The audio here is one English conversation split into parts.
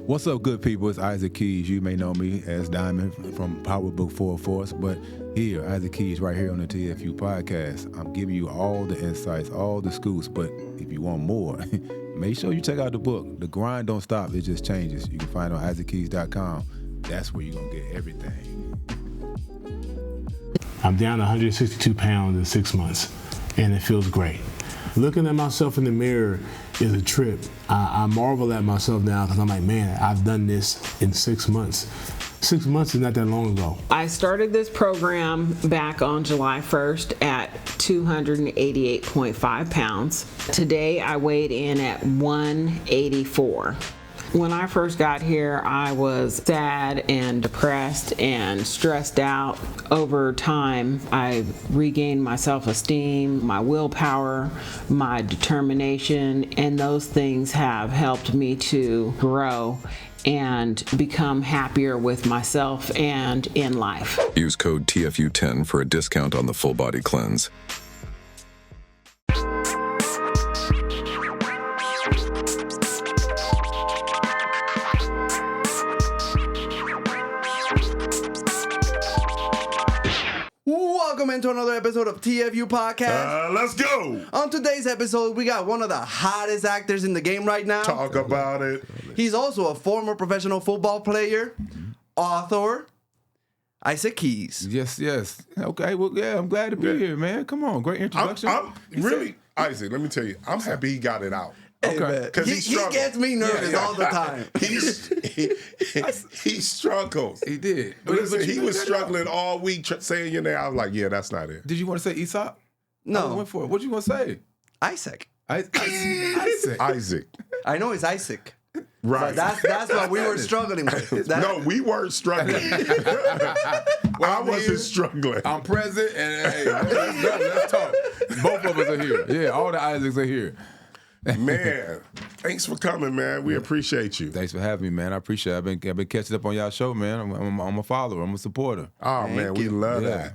What's up, good people? It's Isaac Keys. You may know me as Diamond from Power Book 4 Force, but here, Isaac Keys right here on the TFU Podcast. I'm giving you all the insights, all the scoops, but if you want more, make sure you check out the book. The grind don't stop, it just changes. You can find it on isaackeys.com. That's where you're going to get everything. I'm down 162 pounds in 6 months, and it feels great. Looking at myself in the mirror is a trip. I marvel at myself now because I'm like, man, I've done this in 6 months. 6 months is not that long ago. I started this program back on July 1st at 288.5 pounds. Today I weighed in at 184. When I first got here, I was sad and depressed and stressed out. Over time, I regained my self-esteem, my willpower, my determination, and those things have helped me to grow and become happier with myself and in life. Use code TFU10 for a discount on the full body cleanse. Welcome into another episode of TFU Podcast. Let's go. On today's episode, we got one of the hottest actors in the game right now. Talk about it. He's also a former professional football player, author, Isaac Keys. Yes. Okay, well, yeah, I'm glad to be here, man. Come on, great introduction. I'm really, Isaac, let me tell you, I'm happy he got it out. Okay. Because he gets me nervous all the time. He struggles. He did. Listen, he was struggling all week saying your name. I was like, yeah, that's not it. Did you want to say Aesop? No. I went for it. What you want to say? Isaac. Isaac. I know it's Isaac. Right. But that's what we were struggling with. No, we weren't struggling. I wasn't struggling. I'm present, and hey, let's talk. Both of us are here. Yeah, all the Isaacs are here. Man, thanks for coming, man. We appreciate you. Thanks for having me, man. I appreciate it. I've been catching up on y'all show, man. I'm a follower. I'm a supporter. Oh, man, we love that.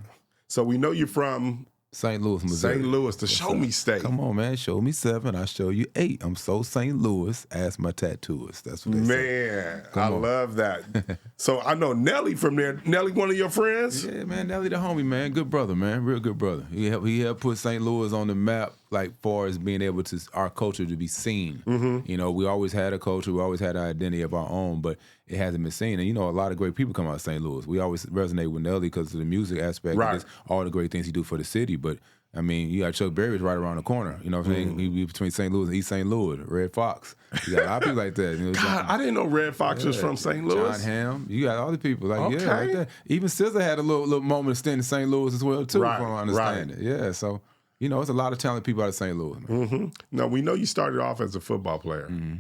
So we know you're from St. Louis, Missouri. St. Louis, the Show Me State. Come on, man. Show me 7. I show you 8. I'm so St. Louis. Ask my tattooist. That's what they say. Man, I love that. So I know Nelly from there. Nelly, one of your friends? Yeah, man. Nelly the homie, man. Good brother, man. Real good brother. He helped put St. Louis on the map, like far as being able to, our culture to be seen. Mm-hmm. You know, we always had a culture. We always had an identity of our own, but it hasn't been seen. And, you know, a lot of great people come out of St. Louis. We always resonate with Nelly because of the music aspect. Right. And all the great things he do for the city. But, I mean, you got Chuck Berry's right around the corner. You know what I'm saying? He be between St. Louis and East St. Louis. Red Fox. You got a lot of people like that. You know, God, I didn't know Red Fox was from St. Louis. John Hamm. You got all the people like Okay. yeah, like that. Even SZA had a little moment of stint in St. Louis as well too, Right, from what I understand it. Yeah, so you know, it's a lot of talented people out of St. Louis, man. Mm-hmm. Now, we know you started off as a football player. Mm-hmm.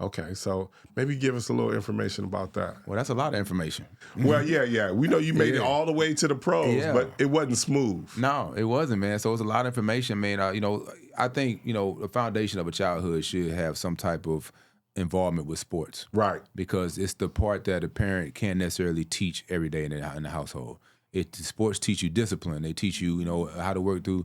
Okay, so maybe give us a little information about that. Well, that's a lot of information. Well, yeah. We know you made it Yeah. all the way to the pros, Yeah. but it wasn't smooth. No, it wasn't, man. So it's a lot of information, man. You know, I think, you know, the foundation of a childhood should have some type of involvement with sports. Right. Because it's the part that a parent can't necessarily teach every day in the household. Sports teach you discipline. They teach you, you know, how to work through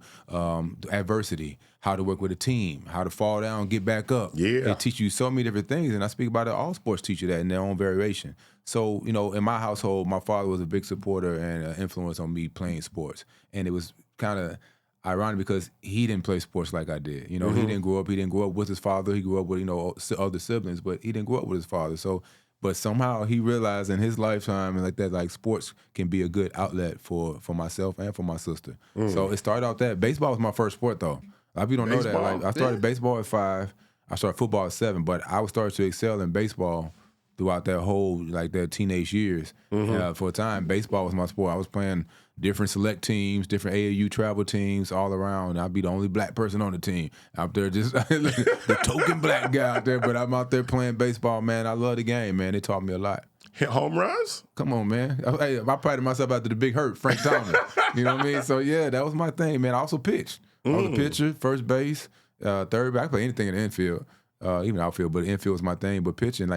adversity, how to work with a team, how to fall down, get back up. Yeah. They teach you so many different things, and I speak about it. All sports teach you that in their own variation. So, you know, in my household, my father was a big supporter and an influence on me playing sports. And it was kind of ironic because he didn't play sports like I did. You know, he didn't grow up with his father. He grew up with, you know, other siblings, but he didn't grow up with his father. So, but somehow he realized in his lifetime and like that, like sports can be a good outlet for myself and for my sister. So it started out that. Baseball was my first sport though. A lot of people don't know that. Like I started baseball at 5. I started football at 7, but I started to excel in baseball throughout that whole, like that teenage years. For a time, baseball was my sport. I was playing different select teams, different AAU travel teams all around. I'd be the only black person on the team out there, just the token black guy out there, but I'm out there playing baseball, man. I love the game, man. It taught me a lot. Hit home runs? Come on, man. Hey, I prided myself after the big hurt, Frank Thomas. You know what I mean? So, yeah, that was my thing, man. I also pitched. I was a pitcher, first base, third base. I play anything in the infield, even outfield, but infield was my thing. But pitching,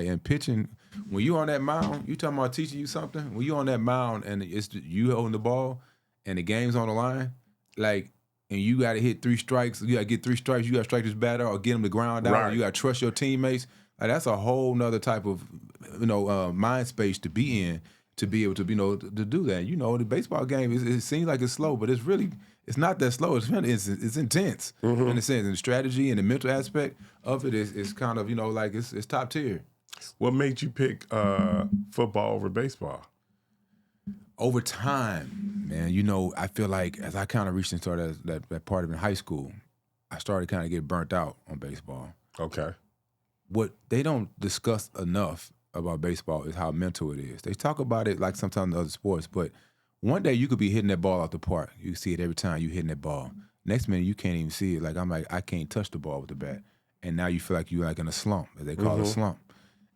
when you on that mound, you talking about teaching you something? When you on that mound and it's you holding the ball and the game's on the line, like, and you got to hit 3 strikes, you got to get 3 strikes, you got to strike this batter or get him to ground out, Right. you got to trust your teammates. Like, that's a whole nother type of mind space to be in to be able to to do that. The baseball game it seems like it's slow, but it's not that slow. It's intense in a sense, and the strategy and the mental aspect of it is kind of like it's top tier. What made you pick football over baseball? Over time, man, I feel like as I kind of reached and started that part of in high school, I started kind of get burnt out on baseball. Okay. What they don't discuss enough about baseball is how mental it is. They talk about it like sometimes in other sports, but one day you could be hitting that ball out the park. You see it every time you hitting that ball. Next minute you can't even see it. Like I can't touch the ball with the bat. And now you feel like you're like in a slump, as they call it a slump.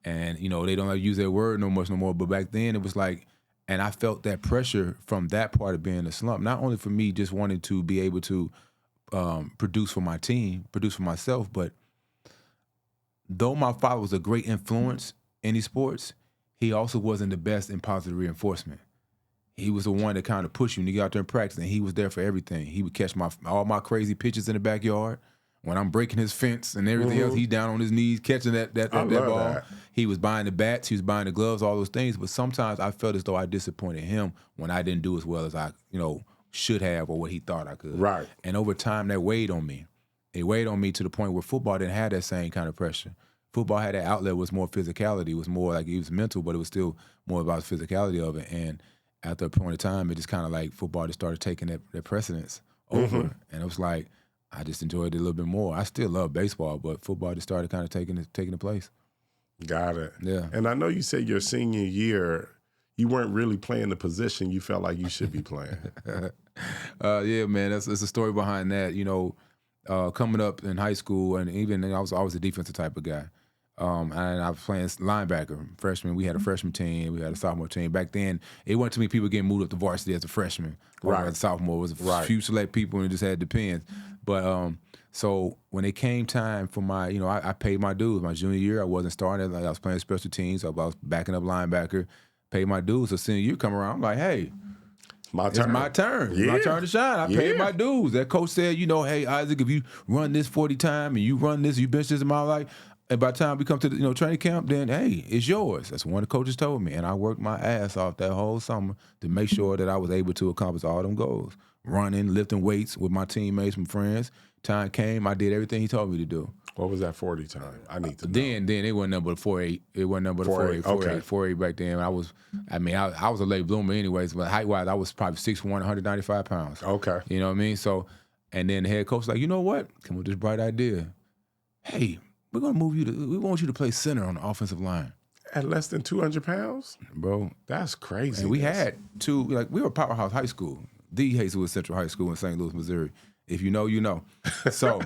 And, they don't use that word no more. But back then it was like, and I felt that pressure from that part of being a slump, not only for me just wanting to be able to produce for my team, produce for myself, but though my father was a great influence in these sports, he also wasn't the best in positive reinforcement. He was the one that kind of pushed you when you get out there and practice, and he was there for everything. He would catch all my crazy pitches in the backyard. When I'm breaking his fence and everything else, he's down on his knees catching that ball. That. He was buying the bats, he was buying the gloves, all those things. But sometimes I felt as though I disappointed him when I didn't do as well as I, should have or what he thought I could. Right. And over time, that weighed on me. It weighed on me to the point where football didn't have that same kind of pressure. Football had that outlet, was more physicality, it was more like it was mental, but it was still more about the physicality of it. And after a point in time, it just kind of like football just started taking that precedence over. And it was like, I just enjoyed it a little bit more. I still love baseball, but football just started kind of taking the place. Got it. Yeah. And I know you said your senior year, you weren't really playing the position you felt like you should be playing. Yeah, man, that's a story behind that. Coming up in high school, and even I was always a defensive type of guy. And I was playing linebacker. Freshman, we had a freshman team, we had a sophomore team. Back then, it wasn't too many people getting moved up to varsity as a freshman. Right. As a sophomore, it was a few select people, and it just had to depend. But so when it came time for my, I paid my dues. My junior year, I wasn't starting. Like I was playing special teams. So I was backing up linebacker, paid my dues. So senior year come around, I'm like, hey, it's my turn. Yeah. My turn to shine. I paid my dues. That coach said, hey, Isaac, if you run this 40 times and you run this, you bench this in my life, and by the time we come to the training camp, then, hey, it's yours. That's what one of the coaches told me. And I worked my ass off that whole summer to make sure that I was able to accomplish all them goals. Running, lifting weights with my teammates and friends. Time came, I did everything he told me to do. What was that 40 time? I need to know. Then it wasn't number 4.8. It wasn't number 4.8. 4.8 back then. I was a late bloomer anyways, but height-wise, I was probably 6'1", 195 pounds. Okay. You know what I mean? So, and then the head coach was like, you know what? Come with this bright idea. Hey, we're going to move you we want you to play center on the offensive line. At less than 200 pounds? Bro. That's crazy. And we had we were Powerhouse High School. The Hazelwood Central High School in St. Louis, Missouri. If you know, you know. So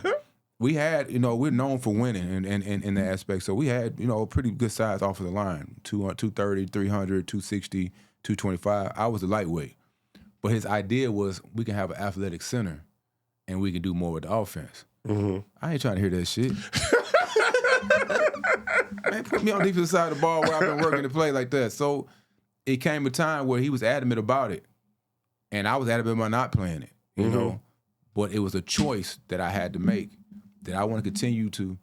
we had, we're known for winning in that aspect. So we had, a pretty good size off of the line, 230, 300, 260, 225. I was a lightweight. But his idea was we can have an athletic center and we can do more with the offense. I ain't trying to hear that shit. Man, put me on the defensive side of the ball where I've been working to play like that. So it came a time where he was adamant about it. And I was adamant about not playing it, you know. But it was a choice that I had to make, that I want to continue to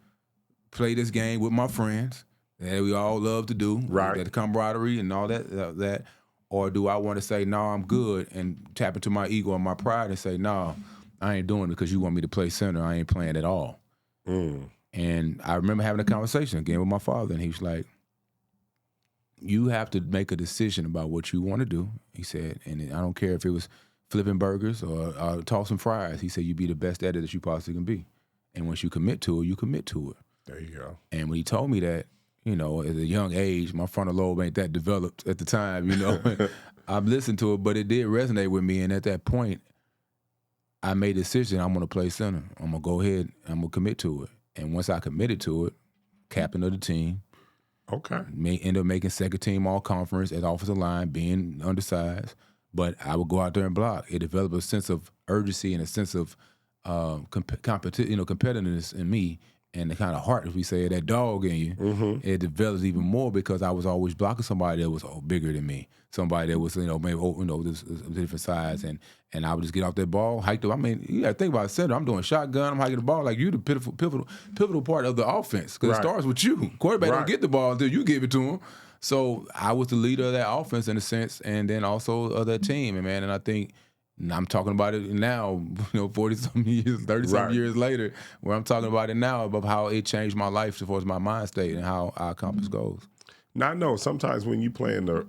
play this game with my friends that we all love to do, right? That camaraderie and all that, or do I want to say, no, I'm good, and tap into my ego and my pride and say, no, I ain't doing it because you want me to play center. I ain't playing at all. And I remember having a conversation again with my father, and he was like, you have to make a decision about what you want to do, he said, and I don't care if it was flipping burgers or tossing fries. He said, you be the best at it that you possibly can be. And once you commit to it, you commit to it. There you go. And when he told me that, at a young age, my frontal lobe ain't that developed at the time, I've listened to it, but it did resonate with me. And at that point, I made a decision, I'm going to play center. I'm going to go ahead, I'm going to commit to it. And once I committed to it, captain of the team. Okay. End up making second team all conference at offensive line, being undersized. But I would go out there and block. It developed a sense of urgency and a sense of competitiveness in me, and the kind of heart, as we say, that dog in you. It developed even more because I was always blocking somebody that was bigger than me, somebody that was maybe this different size, and I would just get off that ball, hike the. I mean, you got to think about center. I'm doing shotgun. I'm hiking the ball like you, the pivotal part of the offense, because it starts with you. Quarterback don't get the ball until you give it to him. So I was the leader of that offense in a sense, and then also of that team, and man, and I think. And I'm talking about it now, 40-something years, 30-something years later, where I'm talking about it now about how it changed my life as far as my mind state and how I accomplish goals. Now, I know sometimes when you play in the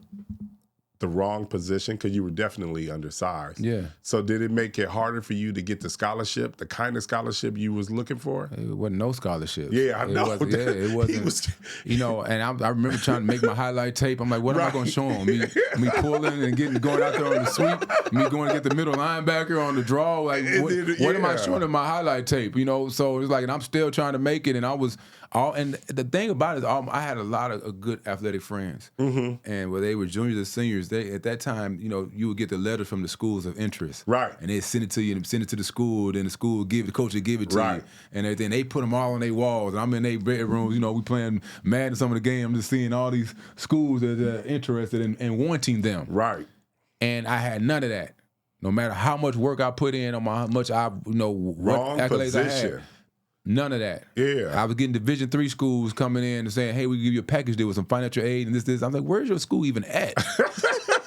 wrong position, because you were definitely undersized. Yeah. So did it make it harder for you to get the scholarship, the kind of scholarship you was looking for? It wasn't no scholarship. Yeah, I know. It wasn't. And I remember trying to make my highlight tape. I'm like, what am I going to show them? Me pulling and going out there on the sweep, me going to get the middle linebacker on the draw. Like, what am I showing in my highlight tape? So it's like, and I'm still trying to make it. And I was and the thing about it is, I had a lot of good athletic friends. Mm-hmm. And where they were juniors and seniors, at that time, you would get the letters from the schools of interest. Right. And they'd send it to you and send it to the school. Then the school would the coach would give it to you. And everything. They put them all on their walls. And I'm in their bedrooms, we playing Madden some of the game. I'm just seeing all these schools that are interested in wanting them. Right. And I had none of that. No matter how much work I put in, or how much what accolades position. I had. None of that. Yeah. I was getting Division III schools coming in and saying, hey, we give you a package deal with some financial aid and this. I'm like, where's your school even at?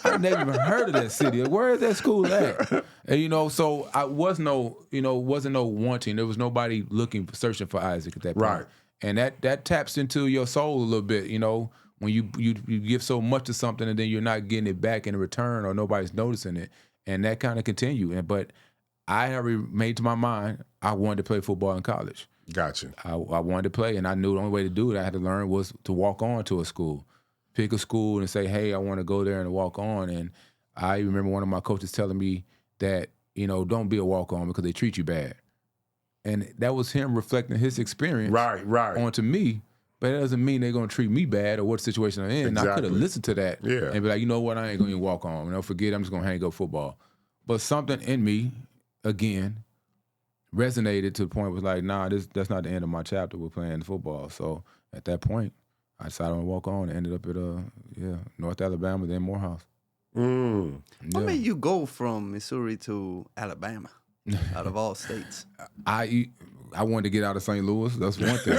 I've never even heard of that city. Where is that school at? And so I wasn't no wanting. There was nobody searching for Isaac at that point. Right. And that taps into your soul a little bit, when you give so much to something and then you're not getting it back in return or nobody's noticing it. And that kind of continued. But I already made to my mind I wanted to play football in college. Gotcha. I wanted to play, and I knew the only way to do it I had to learn was to walk on to a school. Pick a school and say, hey, I want to go there and walk on. And I remember one of my coaches telling me that, don't be a walk-on because they treat you bad. And that was him reflecting his experience onto me. But that doesn't mean they're going to treat me bad or what situation I'm in. Exactly. And I could have listened to that and be like, you know what, I ain't going to walk on. Forget it, I'm just going to hang up football. But something in me, again, resonated to the point was like, nah, that's not the end of my chapter. We're playing football. So at that point, I decided to walk on and ended up at North Alabama, then Morehouse. What made you go from Missouri to Alabama, out of all states? I wanted to get out of St. Louis. That's one thing.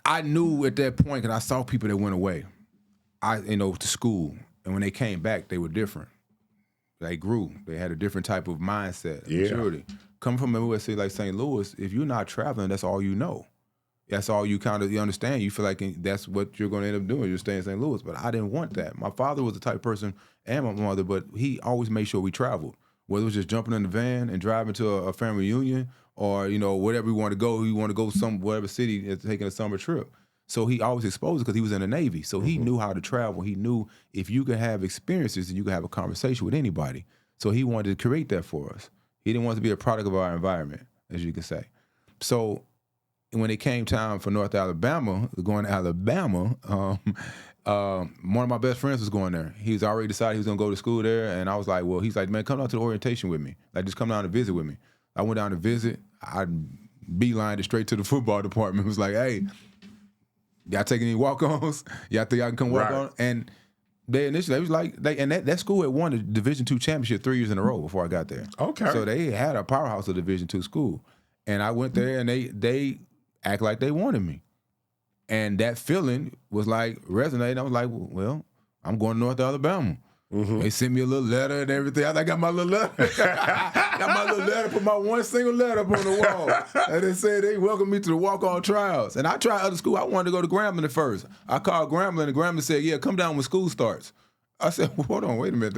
I knew at that point because I saw people that went away, to school, and when they came back, they were different. They grew. They had a different type of mindset, maturity. Coming from a city like St. Louis, if you're not traveling, that's all you know. That's all you you understand. You feel like that's what you're going to end up doing. You're staying in St. Louis. But I didn't want that. My father was the type of person, and my mother, but he always made sure we traveled. Whether it was just jumping in the van and driving to a family reunion or, whatever we want to go. We want to go whatever city and taking a summer trip. So he always exposed it because he was in the Navy. So he knew how to travel. He knew if you could have experiences, then you could have a conversation with anybody. So he wanted to create that for us. He didn't want to be a product of our environment, as you could say. So when it came time for North Alabama, going to Alabama, one of my best friends was going there. He was already decided he was going to go to school there. And I was like, well, he's like, man, come down to the orientation with me. Like, just come down to visit with me. I went down to visit. I beelined it straight to the football department. It was like, hey, y'all taking any walk-ons? Y'all think I can come walk on? And they initially, was like, that school had won the Division II championship 3 years in a row before I got there. Okay. So they had a powerhouse of Division II school. And I went there and they act like they wanted me. And that feeling was like resonating. I was like, well, I'm going to North Alabama. Mm-hmm. They sent me a little letter and everything. I got my little letter. Got my little letter, put my one single letter up on the wall. And they said they welcomed me to the walk-on trials. And I tried other school. I wanted to go to Grambling at first. I called Grambling, and Grambling said, yeah, come down when school starts. I said, well, hold on, wait a minute.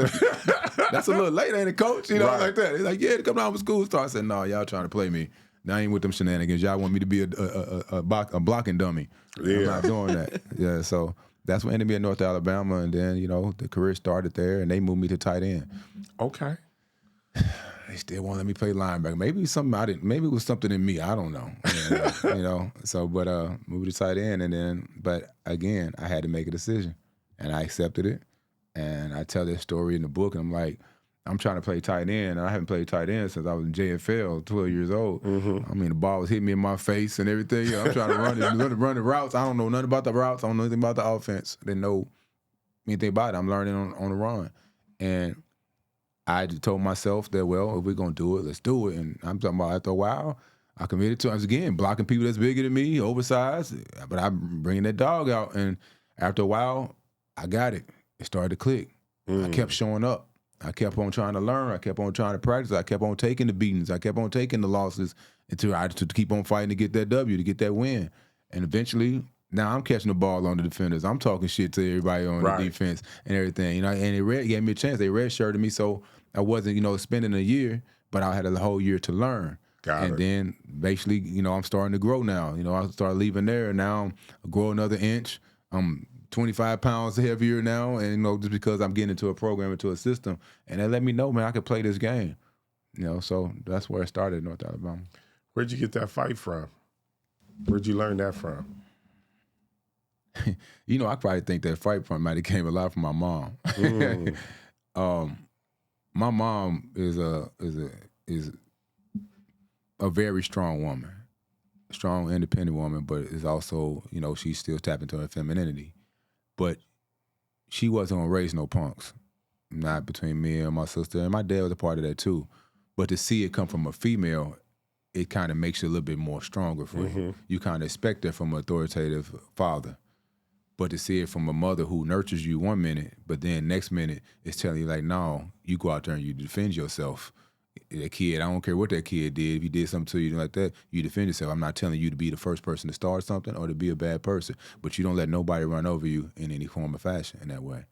That's a little late, ain't it, coach? Like that. He's like, yeah, come down when school starts. I said, no, y'all trying to play me. Now I ain't with them shenanigans. Y'all want me to be a blocking dummy. Yeah. I'm not doing that. Yeah, so that's what ended me at North Alabama, and then, the career started there, and they moved me to tight end. Okay. They still won't let me play linebacker. Maybe it was something in me. I don't know. So, but moved to tight end, and then, but again, I had to make a decision, and I accepted it, and I tell this story in the book, and I'm like, I'm trying to play tight end, and I haven't played tight end since I was in JFL, 12 years old. Mm-hmm. I mean, the ball was hitting me in my face and everything. I'm trying to run the routes. I don't know nothing about the routes. I don't know anything about the offense. I didn't know anything about it. I'm learning on the run. And I just told myself that, well, if we're going to do it, let's do it. And I'm talking about after a while, I committed to it. I was, again, blocking people that's bigger than me, oversized, but I'm bringing that dog out. And After a while, I got it. It started to click. I kept showing up. I kept on trying to learn. I kept on trying to practice. I kept on taking the beatings. I kept on taking the losses until I to keep on fighting to get that W, to get that win. And eventually, now I'm catching the ball on the defenders. I'm talking shit to everybody on the defense and everything. You know, and it gave me a chance. They redshirted me, so I wasn't, you know, spending a year, but I had a whole year to learn. And then basically, you know, I'm starting to grow now. You know, I started leaving there, and now I grow another inch. I'm 25 pounds heavier now, and, you know, just because I'm getting into a program, into a system, and they let me know, man, I could play this game. You know, so that's where it started in North Alabama. Where'd you get that fight from? Where'd you learn that from? You know, I probably think that fight from might have came a lot from my mom. My mom is a very strong woman, strong, independent woman, but is also, you know, she's still tapping into her femininity. But she wasn't gonna raise no punks, not between me and my sister, and my dad was a part of that too. But to see it come from a female, it kind of makes you a little bit more stronger for you. You kind of expect that from an authoritative father. But to see it from a mother who nurtures you 1 minute, but then next minute is telling you like, no, you go out there and you defend yourself. That kid, I don't care what that kid did. If he did something to you like that, you defend yourself. I'm not telling you to be the first person to start something or to be a bad person, but you don't let nobody run over you in any form or fashion in that way.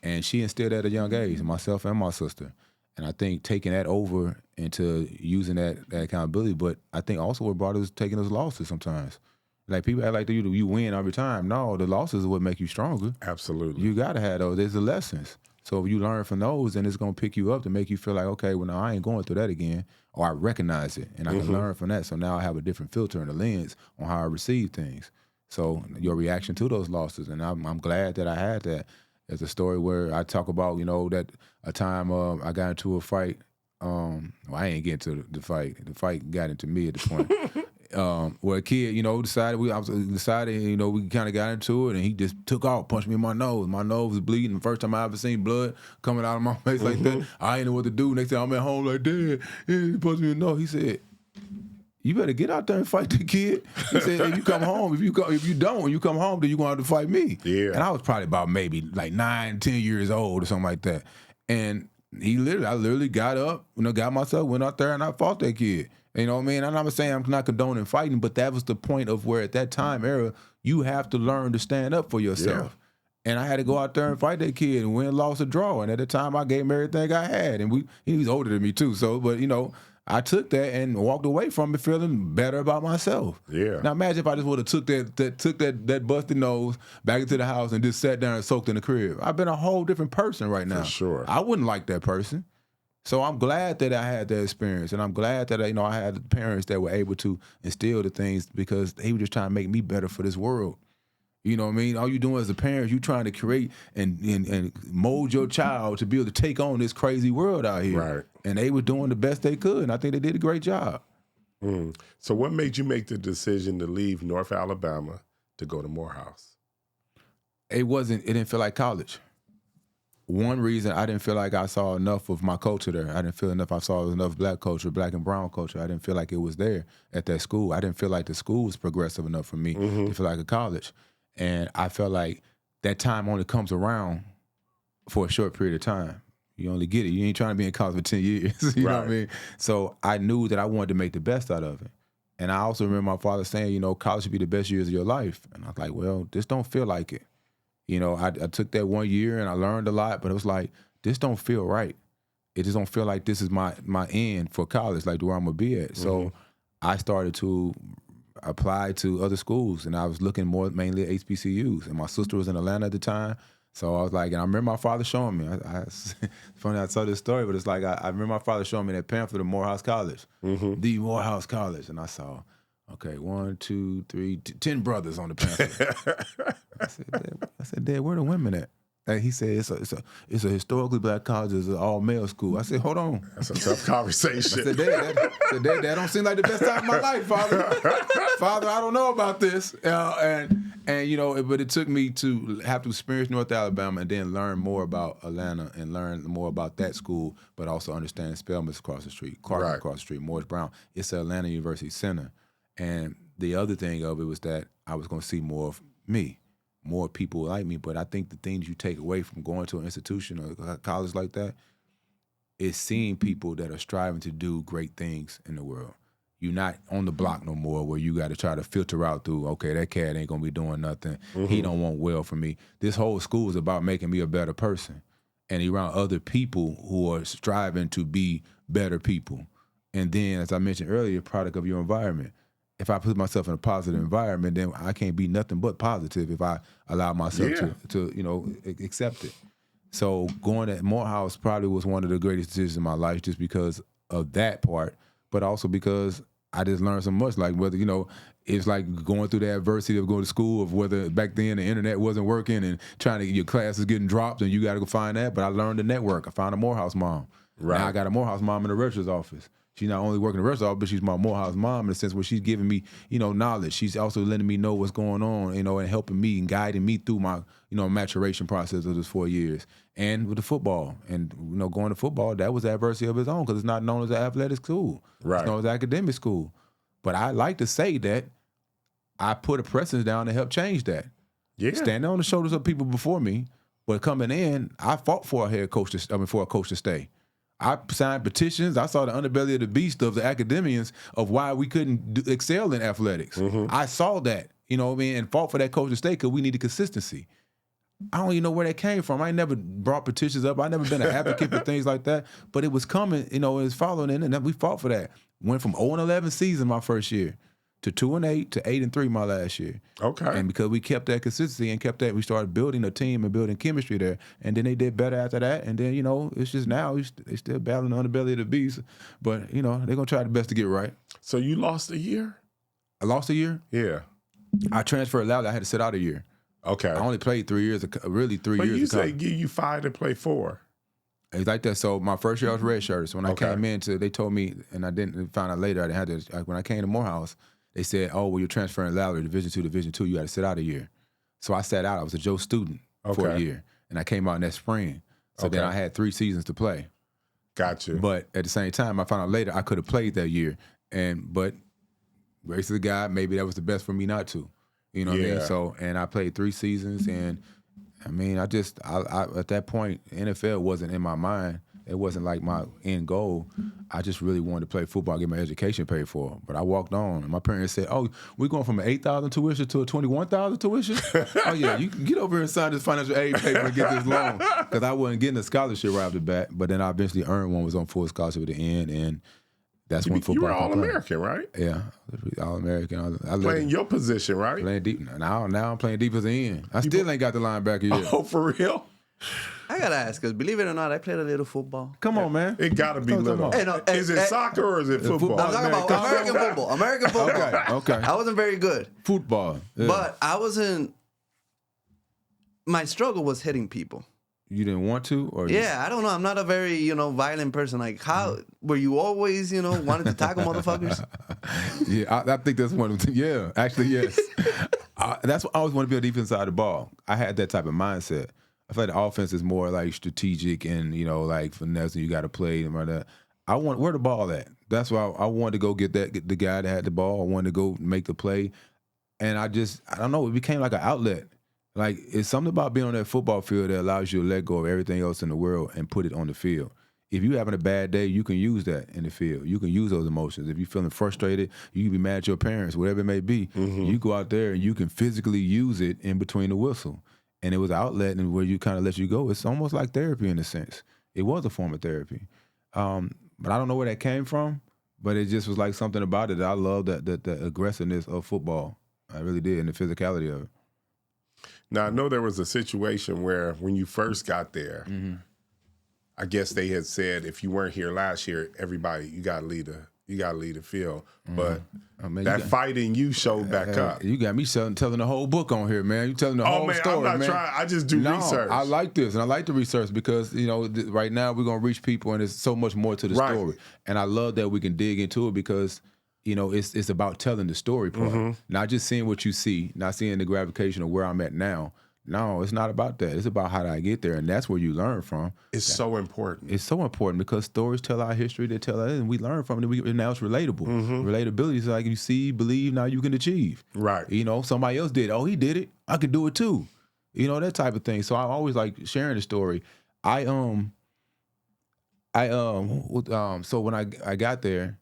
And she instilled that at a young age, myself and my sister. And I think taking that over into using that accountability, but I think also what brought us taking those losses sometimes. Like people act like you win every time. No, the losses are what make you stronger. Absolutely. You got to have those. There's the lessons. So if you learn from those, then it's going to pick you up to make you feel like, okay, well, now I ain't going through that again, or I recognize it, and I can learn from that. So now I have a different filter and a lens on how I receive things. So your reaction to those losses, and I'm glad that I had that. There's a story where I talk about, you know, that a time I got into a fight. Well, I ain't get into the fight. The fight got into me at the point. Where a kid, you know, decided, you know, we kind of got into it, and he just took off, punched me in my nose. My nose was bleeding. The first time I ever seen blood coming out of my face like that. I ain't know what to do. Next time I'm at home like, Dad, he punched me in the nose. He said, you better get out there and fight the kid. He said, if you come home, if you don't, when you come home, then you're going to have to fight me. Yeah. And I was probably about maybe like 9, 10 years old or something like that. And I literally got up, you know, got myself, went out there, and I fought that kid. You know what I mean? And I'm not saying I'm not condoning fighting, but that was the point of where at that time era, you have to learn to stand up for yourself. Yeah. And I had to go out there and fight that kid and win, lost, or draw. And at the time, I gave him everything I had. And he was older than me too. So, but you know, I took that and walked away from it feeling better about myself. Yeah. Now imagine if I just would have took that busted nose back into the house and just sat down and soaked in the crib. I've been a whole different person right now. For sure. I wouldn't like that person. So I'm glad that I had that experience, and I'm glad that I had parents that were able to instill the things because they were just trying to make me better for this world. You know what I mean? All you doing as a parent, you trying to create and mold your child to be able to take on this crazy world out here. Right. And they were doing the best they could, and I think they did a great job. So what made you make the decision to leave North Alabama to go to Morehouse? It didn't feel like college. One reason, I didn't feel like I saw enough of my culture there. I didn't feel I saw enough black culture, black and brown culture. I didn't feel like it was there at that school. I didn't feel like the school was progressive enough for me to feel like a college. And I felt like that time only comes around for a short period of time. You only get it. You ain't trying to be in college for 10 years. You know what I mean? So I knew that I wanted to make the best out of it. And I also remember my father saying, you know, college should be the best years of your life. And I was like, well, this don't feel like it. You know, I took that 1 year and I learned a lot, but it was like, this don't feel right. It just don't feel like this is my end for college, like where I'm going to be at. So I started to apply to other schools, and I was looking mainly at HBCUs. And my sister was in Atlanta at the time. So I was like, and I remember my father showing me, it's funny I saw this story, but it's like, I remember my father showing me that pamphlet of Morehouse College, the Morehouse College. And I saw, okay, 1, 2, 3, 10 brothers on the pamphlet. I said, Dad, where the women at? And he said, it's a historically black college. It's an all-male school. I said, hold on. That's a tough conversation. I said, Dad, that don't seem like the best time of my life, Father. Father, I don't know about this. And you know, but it took me to have to experience North Alabama and then learn more about Atlanta and learn more about that school, but also understand Spelman's across the street, Clark across the street, Morris Brown. It's an Atlanta University Center. And the other thing of it was that I was going to see more of me. more people like me. But I think the things you take away from going to an institution or a college like that is seeing people that are striving to do great things in the world. You're not on the block no more where you got to try to filter out through, okay, that cat ain't going to be doing nothing. He don't want well for me. This whole school is about making me a better person and around other people who are striving to be better people. And then, as I mentioned earlier, product of your environment. If I put myself in a positive environment, then I can't be nothing but positive if I allow myself to accept it. So going to Morehouse probably was one of the greatest decisions in my life just because of that part, but also because I just learned so much. Like whether, it's like going through the adversity of going to school, of whether back then the internet wasn't working and trying to, your classes getting dropped and you got to go find that. But I learned the network. I found a Morehouse mom. Right. Now I got a Morehouse mom in the registrar's office. She's not only working in the registrar's office, but she's my Morehouse mom in the sense where she's giving me, knowledge. She's also letting me know what's going on, and helping me and guiding me through my, maturation process of those 4 years. And with the football, and going to football, that was adversity of its own because it's not known as an athletic school. Right. It's known as an academic school. But I like to say that I put a precedent down to help change that. Yeah. Standing on the shoulders of people before me, but coming in, I fought for a coach to stay. I signed petitions. I saw the underbelly of the beast of the academians of why we couldn't excel in athletics. I saw that, and fought for that coach to stay because we needed consistency. I don't even know where that came from. I ain't never brought petitions up. I never been an advocate for things like that. But it was coming, it was following in, and we fought for that. Went from 0-11 season my first year to 2-8 to 8-3 my last year. Okay. And because we kept that consistency and kept that, we started building a team and building chemistry there. And then they did better after that. And then, it's just now they still battling the underbelly of the beast. But, they're going to try the best to get right. So you lost a year? I lost a year? Yeah. I transferred loudly. I had to sit out a year. Okay. I only played 3 years, really 3 years. But you say give you 5 to play 4. It's like that. So my first year I was redshirted. So when I came in, they told me, and I didn't find out later, I didn't have to, when I came to Morehouse, they said, oh, well, you're transferring laterally, Division II, you got to sit out a year. So I sat out. I was a Joe student for a year, and I came out in that spring. So then I had 3 seasons to play. Gotcha. But at the same time, I found out later I could have played that year. But grace of God, maybe that was the best for me not to. You know what I mean? So, and I played 3 seasons, and I mean, I at that point, NFL wasn't in my mind. It wasn't like my end goal. I just really wanted to play football, get my education paid for. But I walked on, and my parents said, "Oh, we're going from an $8,000 tuition to a $21,000 tuition? Oh yeah, you can get over here and sign this financial aid paper and get this loan." Because I wasn't getting a scholarship right off the bat, but then I eventually earned one, was on full scholarship at the end, and that's when football. You were All-American, right? Yeah, All-American. I playing your position, right? Playing deep. Now I'm playing deep as the end. I still ain't got the linebacker yet. Oh, for real? I gotta ask, because believe it or not, I played a little football. Come on, man. It gotta be little. Is it soccer or is it football? I'm talking about American football. American football. Okay. I wasn't very good. Football. Yeah. But I wasn't. My struggle was hitting people. You didn't want to, or I don't know. I'm not a very violent person. Like, how were you always wanted to tackle motherfuckers? Yeah, I think that's one of them. Yeah, actually, yes. That's what I always want to be on the defense side of the ball. I had that type of mindset. I feel like the offense is more like strategic and like finesse, and you got to play and all that. I want where the ball at. That's why I wanted to go get the guy that had the ball. I wanted to go make the play, and I don't know. It became like an outlet. Like, it's something about being on that football field that allows you to let go of everything else in the world and put it on the field. If you're having a bad day, you can use that in the field. You can use those emotions. If you're feeling frustrated, you can be mad at your parents, whatever it may be. You go out there and you can physically use it in between the whistle. And it was an outlet and where you kind of let you go. It's almost like therapy in a sense. It was a form of therapy. But I don't know where that came from, but it just was like something about it that I love, the aggressiveness of football. I really did, and the physicality of it. Now, I know there was a situation where when you first got there, I guess they had said if you weren't here last year, everybody, you got to lead the field. But that fight in you showed back up. You got me telling the whole book on here, man. You telling the whole story, I'm not trying. I just do research. I like this, and I like the research because, right now we're going to reach people, and there's so much more to the story. And I love that we can dig into it because it's about telling the story part. Not just seeing what you see, not seeing the gratification of where I'm at now. No, it's not about that. It's about how did I get there, and that's where you learn from. It's so important. It's so important because stories tell our history. They tell us, and we learn from it. And now it's relatable. Relatability is like you see, believe, now you can achieve. Right. You know, somebody else did. Oh, he did it. I can do it too. You know, that type of thing. So I always like sharing the story. So when I got there,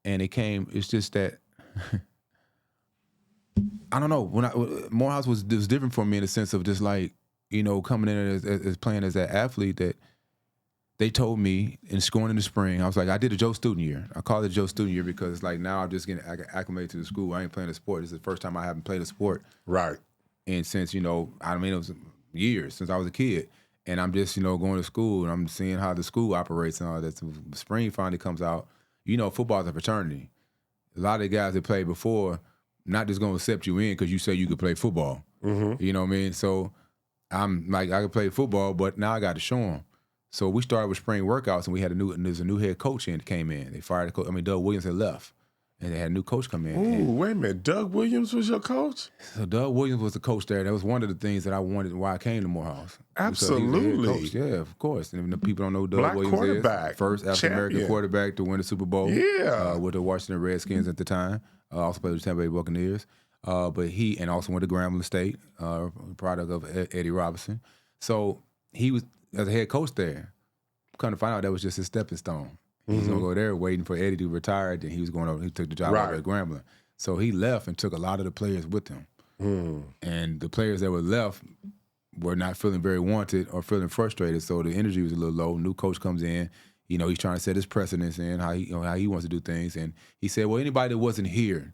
and it came, it's just that. I don't know. Morehouse was different for me in the sense of just like, you know, coming in as playing as that athlete that they told me in scoring in the spring. I was like, I did a Joe student year. I call it Joe student year because like now I'm just getting acclimated to the school. I ain't playing a sport. This is the first time I haven't played a sport. Right. And since, you know, I mean, it was years since I was a kid. And I'm just, you know, going to school and I'm seeing how the school operates and all that. So spring finally comes out. You know, football is a fraternity. A lot of the guys that played before, not just going to accept you in because you say you could play football. You know what I mean? So I'm like, I could play football, but now I got to show them. So we started with spring workouts, and we had there's a new head coach came in. They fired the coach. I mean, Doug Williams had left, and they had a new coach come in. Ooh, wait a minute. Doug Williams was your coach? So Doug Williams was the coach there. That was one of the things that I wanted why I came to Morehouse. Absolutely. Yeah, of course. And if the people don't know Doug Black Williams quarterback, is first African-American quarterback to win the Super Bowl with the Washington Redskins at the time. Also played with the Tampa Bay Buccaneers. But he also went to Grambling State, product of Eddie Robinson. So he was as a head coach there. Come to find out that was just his stepping stone. He was gonna go there waiting for Eddie to retire. Then he was going over. He took the job over at Grambling. So he left and took a lot of the players with him. And the players that were left were not feeling very wanted or feeling frustrated. So the energy was a little low. New coach comes in. You know, he's trying to set his precedence in how he wants to do things. And he said, well, anybody that wasn't here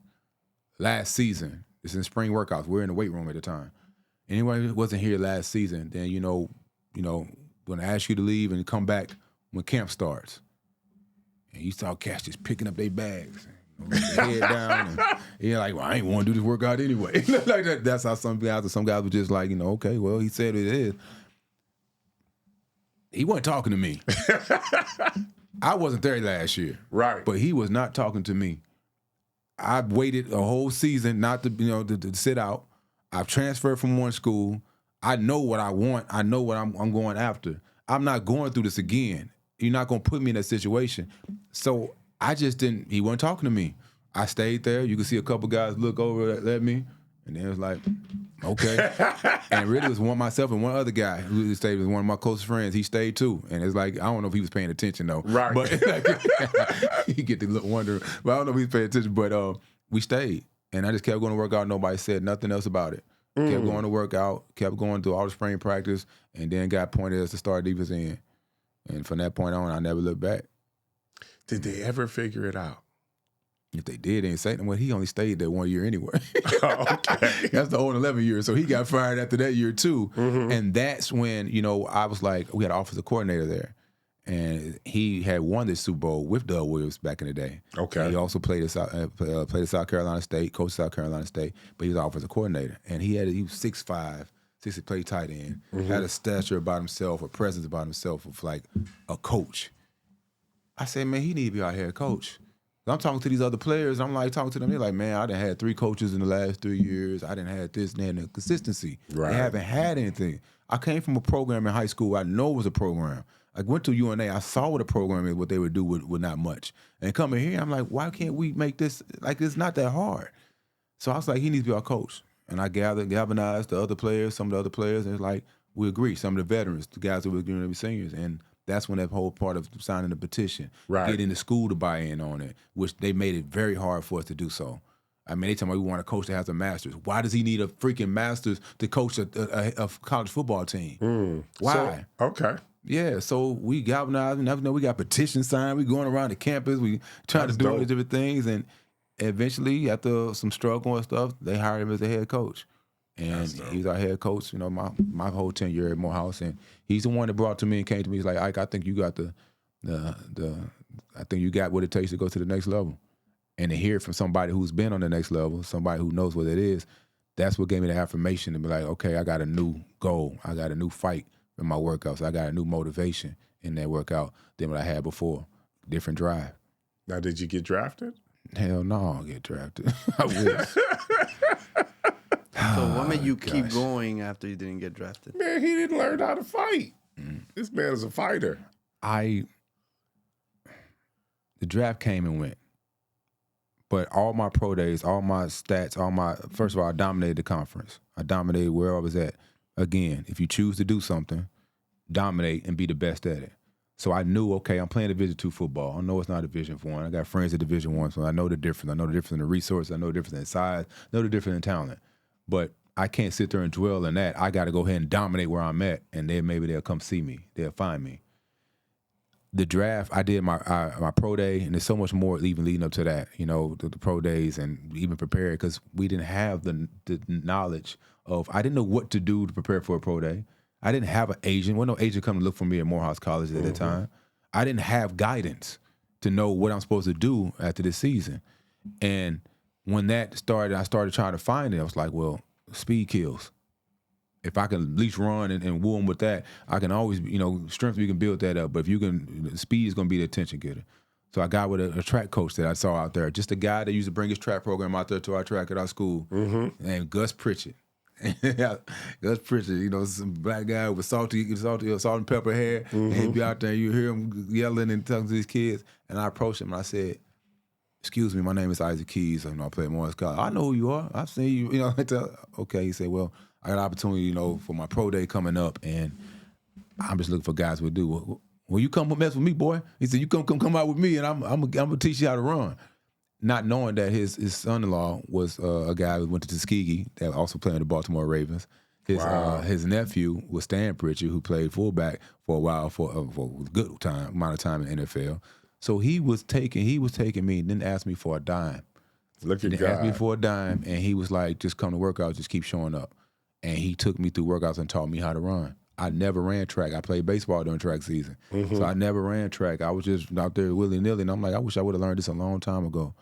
last season, it's in spring workouts. We're in the weight room at the time. Anybody that wasn't here last season, then you know, going to ask you to leave and come back when camp starts. And you saw cats just picking up their bags, head down, and you're like, well, I ain't want to do this workout anyway. Like that. That's how some guys were just like, you know, okay, well, he said it is. He wasn't talking to me. I wasn't there last year. Right. But he was not talking to me. I waited a whole season not to, to sit out. I've transferred from one school. I know what I want. I know what I'm going after. I'm not going through this again. You're not going to put me in that situation. So I just didn't, he wasn't talking to me. I stayed there. You could see a couple guys look over at me, and then it was like, okay. And really it was myself and one other guy who stayed with one of my closest friends. He stayed too. And it's like, I don't know if he was paying attention though. Right. But you get to wonder, but I don't know if he was paying attention. But we stayed. And I just kept going to work out. Nobody said nothing else about it. Kept going to work out, kept going through all the spring practice, and then got pointed as the starter defense end. And from that point on, I never looked back. Did they ever figure it out? If they did, they didn't say well, he only stayed there 1 year anyway. Okay. That's the old 11 years. So he got fired after that year too. And that's when, I was like, we had an offensive coordinator there. And he had won the Super Bowl with Doug Williams back in the day. Okay. And he also played at South Carolina State, coached South Carolina State, but he was the offensive coordinator. And he was 6'5", 60 play tight end, had a stature about himself, a presence about himself of like a coach. I said, man, he need to be our head coach. I'm talking to these other players. I'm like talking to them. They're like, man, I done had 3 coaches in the last 3 years. I done had this and that, and the consistency. Right. They haven't had anything. I came from a program in high school. I know it was a program. I went to UNA. I saw what a program is, what they would do with not much. And coming here, I'm like, why can't we make this, like, it's not that hard. So I was like, he needs to be our coach. And I galvanized the other players, some of the other players, and it's like, we agree. Some of the veterans, the guys that were going to be seniors. And that's when that whole part of signing the petition, getting the school to buy in on it, which they made it very hard for us to do so. I mean, they tell me we want a coach that has a master's. Why does he need a freaking master's to coach a college football team? Why? So, okay. Yeah, so we galvanized, and we got petitions signed. We going around the campus. We trying to do all these different things, and eventually, after some struggle and stuff, they hired him as a head coach. And he's our head coach, my whole tenure at Morehouse, and he's the one that brought to me and came to me. He's like, Ike, I think you got I think you got what it takes to go to the next level. And to hear it from somebody who's been on the next level, somebody who knows what it is, that's what gave me the affirmation to be like, okay, I got a new goal. I got a new fight in my workouts. I got a new motivation in that workout than what I had before. Different drive. Now, did you get drafted? Hell no, I'll get drafted. I wish. So what made you keep going after you didn't get drafted? Man, he didn't learn how to fight. This man is a fighter. The draft came and went. But all my pro days, all my stats, first of all, I dominated the conference. I dominated where I was at. Again, if you choose to do something, dominate and be the best at it. So I knew, okay, I'm playing Division II football. I know it's not Division I. I got friends at Division I, so I know the difference. I know the difference in the resources. I know the difference in size. I know the difference in talent. But I can't sit there and dwell in that. I got to go ahead and dominate where I'm at, and then maybe they'll come see me. They'll find me. The draft, I did my pro day, and there's so much more even leading up to that, the pro days, and even prepared because we didn't have the knowledge of, I didn't know what to do to prepare for a pro day. I didn't have an agent. Wasn't no agent coming to look for me at Morehouse College at that time. I didn't have guidance to know what I'm supposed to do after this season. And when that started, I started trying to find it. I was like, well, speed kills. If I can at least run and woo them with that, I can always, strength, you can build that up. But if you can, speed is going to be the attention getter. So I got with a track coach that I saw out there, just a guy that used to bring his track program out there to our track at our school, named Gus Pritchett. Gus Pritchett, some black guy with salt and pepper hair, and he'd be out there, you hear him yelling and talking to these kids. And I approached him and I said, "Excuse me, my name is Isaac Keys. I play at Morehouse College. I know who you are. I've seen you. Okay." He said, "Well, I got an opportunity, for my pro day coming up, and I'm just looking for guys who do. Well, you come mess with me, boy." He said, "You come out with me, and I'm gonna teach you how to run." Not knowing that his son-in-law was a guy who went to Tuskegee that also played in the Baltimore Ravens. His nephew was Stan Pritchett, who played fullback for a while for a good amount of time in the NFL. So he was taking me and didn't ask me for a dime. Look at He God. asked me for a dime, and he was like, "Just come to workouts, just keep showing up." And he took me through workouts and taught me how to run. I never ran track. I played baseball during track season. So I never ran track. I was just out there willy-nilly, and I'm like, I wish I would have learned this a long time ago.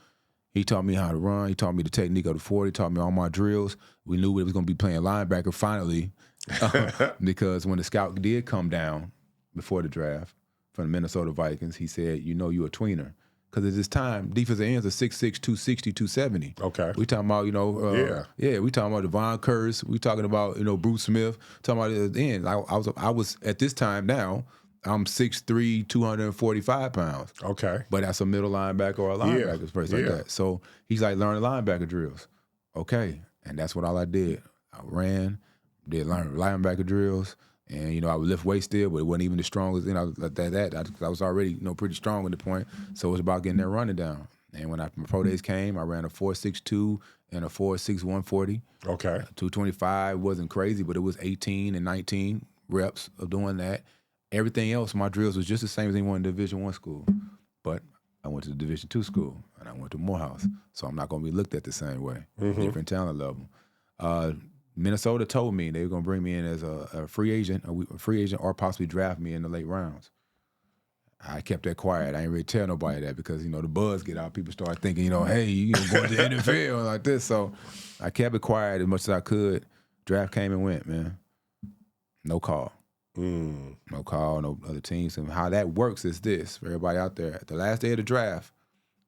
He taught me how to run. He taught me the technique of the 40. He taught me all my drills. We knew we was going to be playing linebacker finally because when the scout did come down before the draft from the Minnesota Vikings, he said, "You're a tweener." Because at this time, defensive ends are 6'6", 260, 270. Okay. We talking about, we talking about Devon Curse. We talking about, Bruce Smith. Talking about the end. I was at this time now, I'm 6'3", 245 pounds. Okay. But that's a middle linebacker or a linebacker, place like that. So he's like, learn the linebacker drills. Okay. And that's what all I did. I ran, did learn linebacker drills. And, I would lift weights still, but it wasn't even the strongest. I was already, pretty strong at the point. So it was about getting that running down. And when my pro days came, I ran a 4.62 and a 4.6 140. Okay. 225 wasn't crazy, but it was 18 and 19 reps of doing that. Everything else, my drills was just the same as anyone in Division I school. But I went to the Division II school, and I went to Morehouse. So I'm not going to be looked at the same way. Different talent level. Minnesota told me they were going to bring me in as a free agent, or possibly draft me in the late rounds. I kept that quiet. I didn't really tell nobody that because, the buzz get out. People start thinking, hey, you going to the NFL like this. So I kept it quiet as much as I could. Draft came and went, man. No call. No call, no other teams. And how that works is this, for everybody out there. At the last day of the draft,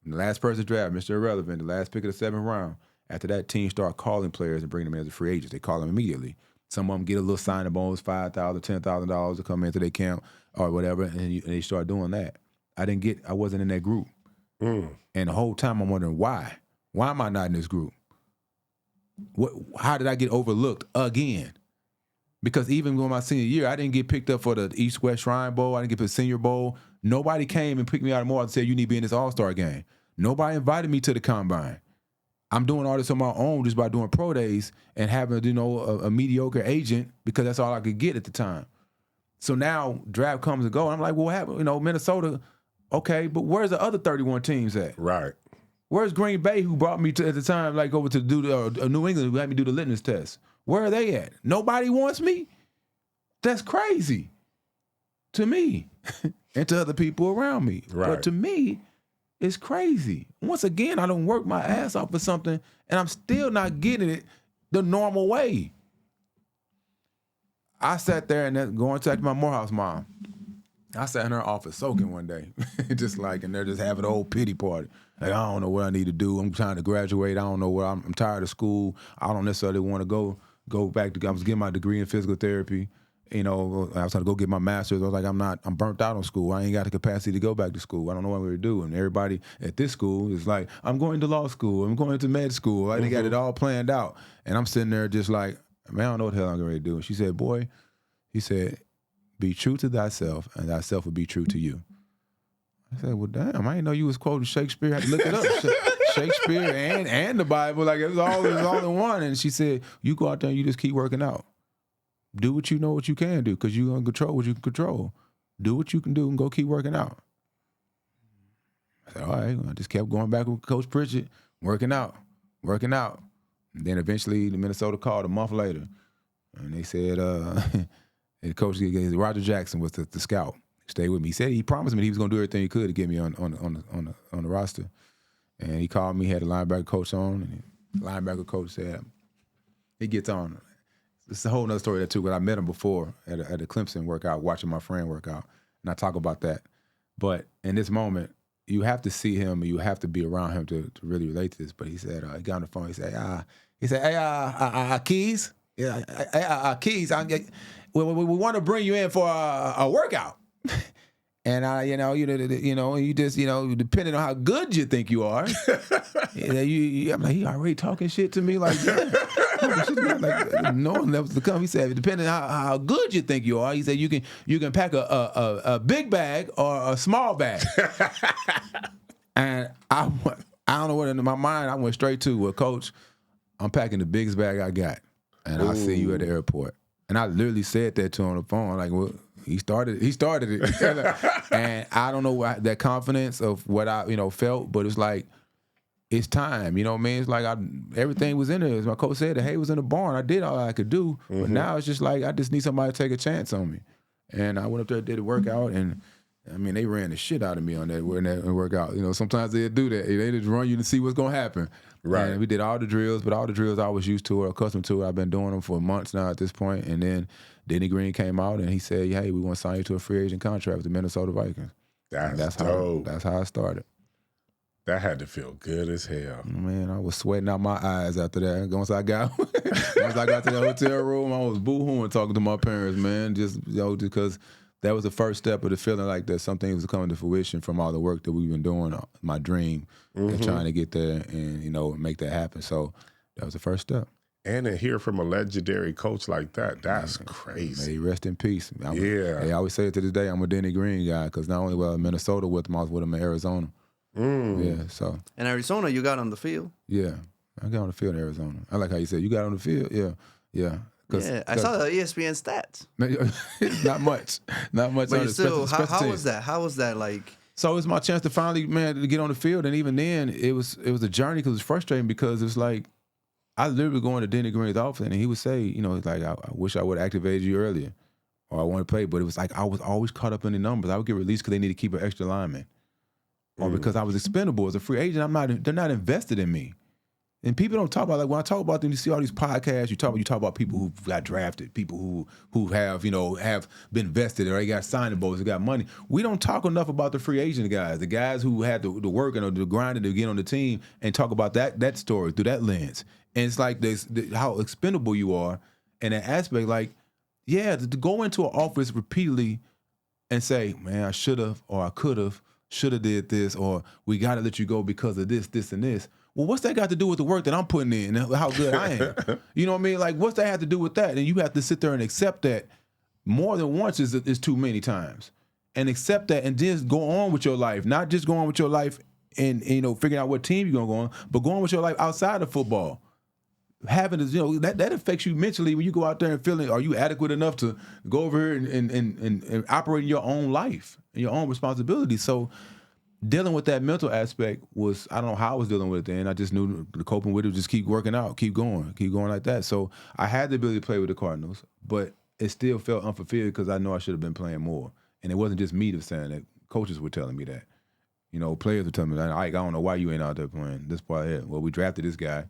the last person to draft, Mr. Irrelevant, the last pick of the 7th round, after that, teams start calling players and bringing them in as a free agent. They call them immediately. Some of them get a little signing bonus, $5,000, $10,000 to come into their camp or whatever, and they start doing that. I wasn't in that group. And the whole time I'm wondering why. Why am I not in this group? How did I get overlooked again? Because even in my senior year, I didn't get picked up for the East-West Shrine Bowl. I didn't get for the Senior Bowl. Nobody came and picked me out of Morehouse and said, "You need to be in this All-Star game." Nobody invited me to the combine. I'm doing all this on my own just by doing pro days and having, a mediocre agent because that's all I could get at the time. So now draft comes and goes. And I'm like, well, what happened? Minnesota, okay, but where's the other 31 teams at? Right. Where's Green Bay, who brought me to at the time, over to do New England, who had me do the litmus test? Where are they at? Nobody wants me? That's crazy to me and to other people around me. Right. But to me, it's crazy. Once again, I don't work my ass off for something, and I'm still not getting it the normal way. I sat there and going to my Morehouse mom. I sat in her office soaking one day, and they're just having an old pity party. Like, I don't know what I need to do. I'm trying to graduate. I don't know what I'm tired of school. I don't necessarily want to go back to. I was getting my degree in physical therapy. I was trying to go get my master's. I was like, I'm burnt out on school. I ain't got the capacity to go back to school. I don't know what I'm going to do. And everybody at this school is like, I'm going to law school. I'm going to med school. They got it all planned out. And I'm sitting there just like, man, I don't know what the hell I'm going to do. And she said, boy, he said, be true to thyself, and thyself will be true to you. I said, well, damn, I didn't know you was quoting Shakespeare. I had to look it up. Shakespeare and the Bible. Like, it was all in one. And she said, you go out there and you just keep working out. Do what you know what you can do, because you're going to control what you can control. Do what you can do and go keep working out. I said, all right. I just kept going back with Coach Pritchett, working out. And then eventually the Minnesota called a month later. And they said, and Coach Roger Jackson was the scout. Stay with me. He said he promised me he was going to do everything he could to get me on the roster. And he called me, had the linebacker coach on, and the linebacker coach said, he gets on. It's a whole nother story there too, but I met him before at a Clemson workout, watching my friend work out, and I talk about that. But in this moment, you have to see him, and you have to be around him to really relate to this. But he said, he got on the phone, he said, hey, Keys, Keys, we want to bring you in for a workout. And you just, depending on how good you think you are, I'm like, he already talking shit to me, like, yeah. Like, no one levels to come. He said, depending on how good you think you are, he said you can pack a big bag or a small bag. And I don't know what in my mind I went straight to, well, Coach, I'm packing the biggest bag I got, and I'll see you at the airport. And I literally said that to him on the phone, like, well, he started it. And I don't know that confidence of what I, felt, but it's like, it's time, you know what I mean? It's like everything was in there. As my coach said, the hay was in the barn. I did all I could do, but now it's just like I just need somebody to take a chance on me. And I went up there, did a workout, and I mean, they ran the shit out of me on that workout. Sometimes they'd do that. They just run you to see what's gonna happen. Right. And we did all the drills, but all the drills I was used to or accustomed to. I've been doing them for months now at this point. And then Denny Green came out and he said, hey, we want to sign you to a free agent contract with the Minnesota Vikings. That's dope. That's how I started. That had to feel good as hell. Man, I was sweating out my eyes after that. Once I got to the hotel room, I was boo-hooing talking to my parents, man, just because that was the first step of the feeling like that something was coming to fruition from all the work that we've been doing, my dream, and trying to get there and, make that happen. So that was the first step. And to hear from a legendary coach like that, that's crazy. May he rest in peace. I always say it to this day, I'm a Denny Green guy, because not only was I in Minnesota with him, I was with him in Arizona. Yeah, so. In Arizona, you got on the field? Yeah, I got on the field in Arizona. I like how you said, you got on the field? Yeah. Yeah, I saw the ESPN stats. Not much. But still, how was that? How was that like? So it was my chance to finally, to get on the field. And even then, it was a journey, because it was frustrating, because it's like, I literally going to Denny Green's office, and he would say, it's like, I wish I would have activated you earlier, or I want to play. But it was like, I was always caught up in the numbers. I would get released because they need to keep an extra lineman. Or because I was expendable as a free agent, they're not invested in me. And people don't talk about, like, when I talk about them, you see all these podcasts, you talk about people who got drafted, people who have, have been vested, or they got signing bonuses, they got money. We don't talk enough about the free agent guys, the guys who had the work and the grinding to get on the team, and talk about that story through that lens. And it's like how expendable you are in that aspect. Like, yeah, to go into an office repeatedly and say, man, I should have, or I could have, should have did this, or we got to let you go because of this, this, and this. Well, what's that got to do with the work that I'm putting in and how good I am? You know what I mean? Like, what's that have to do with that? And you have to sit there and accept that more than once is too many times. And accept that and just go on with your life. Not just go on with your life and figuring out what team you're going to go on, but go on with your life outside of football. Having this, that affects you mentally when you go out there and feeling, are you adequate enough to go over here and operate in your own life and your own responsibility? So dealing with that mental aspect was, I don't know how I was dealing with it then. I just knew the coping with it was just keep working out, keep going like that. So I had the ability to play with the Cardinals, but it still felt unfulfilled because I know I should have been playing more. And it wasn't just me that was saying that. Coaches were telling me that. Players were telling me that, I don't know why you ain't out there playing this part here. Well, we drafted this guy,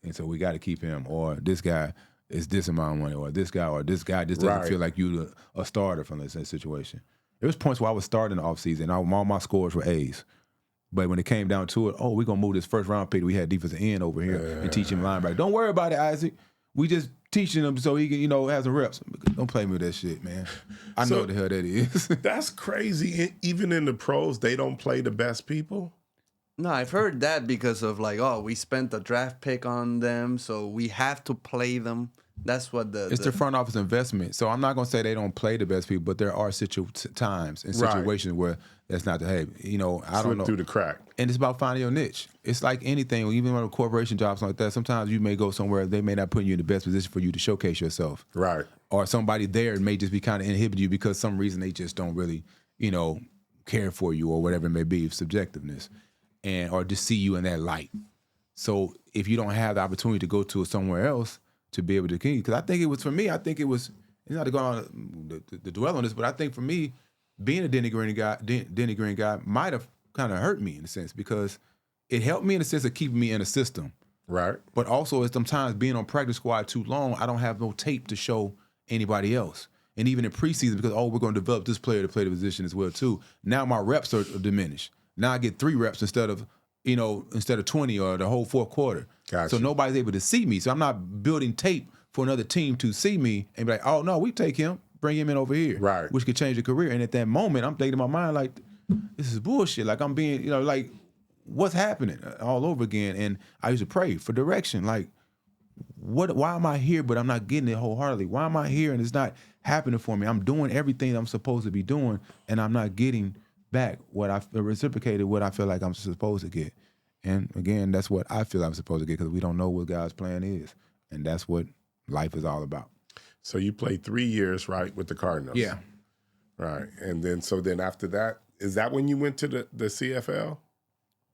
and so we got to keep him. Or this guy is this amount of money, or this guy just doesn't feel like you a starter from this situation. There was points where I was starting the offseason, and all my scores were A's. But when it came down to it, we're going to move this first round pick. We had defensive end over here and teach him linebacker. Don't worry about it, Isaac. We just teaching him so he can, have some reps. Don't play me with that shit, man. I know what the hell that is. That's crazy. Even in the pros, they don't play the best people? No, I've heard that because of we spent a draft pick on them, so we have to play them. That's what it's the front office investment. So I'm not going to say they don't play the best people, but there are times and situations where that's not the, hey, I don't know. Through the crack. And it's about finding your niche. It's like anything, even on corporation jobs like that, sometimes you may go somewhere, they may not put you in the best position for you to showcase yourself. Right. Or somebody there may just be kind of inhibiting you because some reason they just don't really, care for you or whatever it may be, subjectiveness, or just see you in that light. So if you don't have the opportunity to go to somewhere else to be able to compete, because I think it was, for me, not to go on to dwell on this, but I think for me, being a denigrating guy might have kind of hurt me in a sense, because it helped me in the sense of keeping me in a system. Right. But also, sometimes being on practice squad too long, I don't have no tape to show anybody else. And even in preseason, because, we're going to develop this player to play the position as well too. Now my reps are diminished. Now I get 3 reps instead of 20 or the whole fourth quarter. Gotcha. So nobody's able to see me. So I'm not building tape for another team to see me and be like, oh no, we take him, bring him in over here. Right. Which could change your career. And at that moment, I'm thinking in my mind, like, this is bullshit. Like, I'm being, like, what's happening all over again? And I used to pray for direction. Like, why am I here, but I'm not getting it wholeheartedly? Why am I here and it's not happening for me? I'm doing everything I'm supposed to be doing, and I'm not getting back reciprocated what I feel like I'm supposed to get. And again, that's what I feel I'm supposed to get, because we don't know what God's plan is. And that's what life is all about. So you played 3 years, right, with the Cardinals? Yeah. Right. And then after that, is that when you went to the CFL?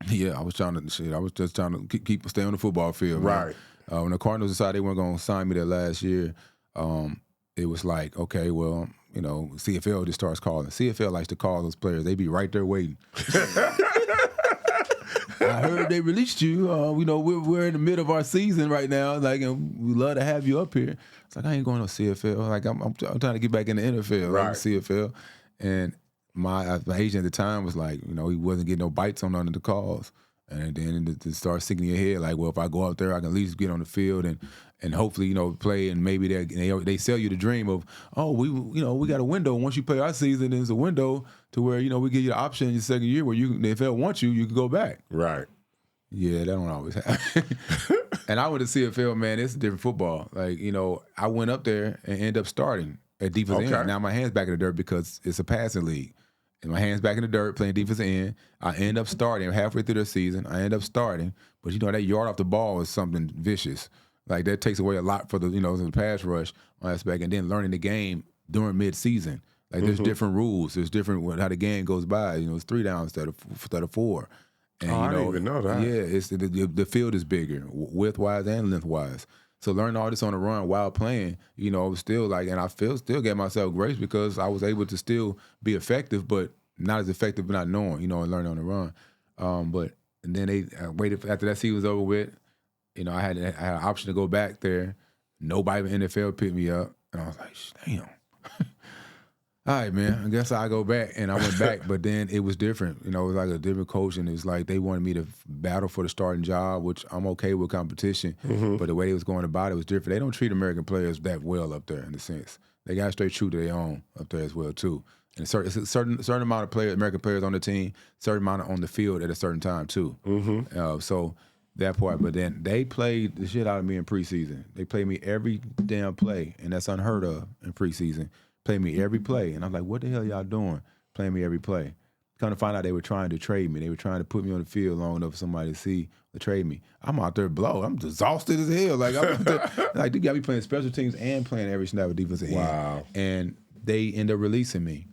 Yeah, I was just trying to stay on the football field. Right. When the Cardinals decided they weren't going to sign me that last year, it was like, okay, well, CFL just starts calling. CFL likes to call those players. They be right there waiting. I heard they released you. We're in the middle of our season right now, and we love to have you up here. It's like, I ain't going to CFL. Like, I'm trying to get back in the NFL, right? CFL. And my agent at the time was like, he wasn't getting no bites on none of the calls. And then to start sticking in your head, like, well, if I go out there, I can at least get on the field and hopefully, play, and maybe they sell you the dream of, we got a window. Once you play our season, there's a window to where, we give you the option in your second year where if they want you can go back. Right. Yeah, that don't always happen. And I went to CFL, man, it's a different football. Like, I went up there and ended up starting at defensive end. Now my hand's back in the dirt because it's a passing league. And my hand's back in the dirt playing defensive end. I end up starting halfway through the season. I end up starting. But, that yard off the ball is something vicious. Like, that takes away a lot for the pass rush aspect. And then learning the game during mid-season. Like, there's different rules. There's different how the game goes by. It's 3 downs instead of 4. And, I didn't even know that. Yeah, it's the field is bigger, width-wise and length-wise. So learning all this on the run while playing, it was still like, and I still gave myself grace because I was able to still be effective, but not as effective not knowing, and learning on the run. And then they waited after that season was over with. I had an option to go back there. Nobody in the NFL picked me up, and I was like, damn. All right, man, I guess I'll go back. And I went back, but then it was different. It was like a different coach, and it was like they wanted me to battle for the starting job, which I'm okay with competition. But the way they was going about it was different. They don't treat American players that well up there in the sense. They got straight true to their own up there as well, too. And it's a certain amount of players, American players on the team, certain amount on the field at a certain time, too. So that part. But then they played the shit out of me in preseason. They played me every damn play, and that's unheard of in preseason. Play me every play. And I'm like, what the hell y'all doing? Playing me every play. Kind of find out they were trying to trade me. They were trying to put me on the field long enough for somebody to see to trade me. I'm out there blow. I'm exhausted as hell. Like, they got me playing special teams and playing every snap of defensive end. Wow. And they end up releasing me.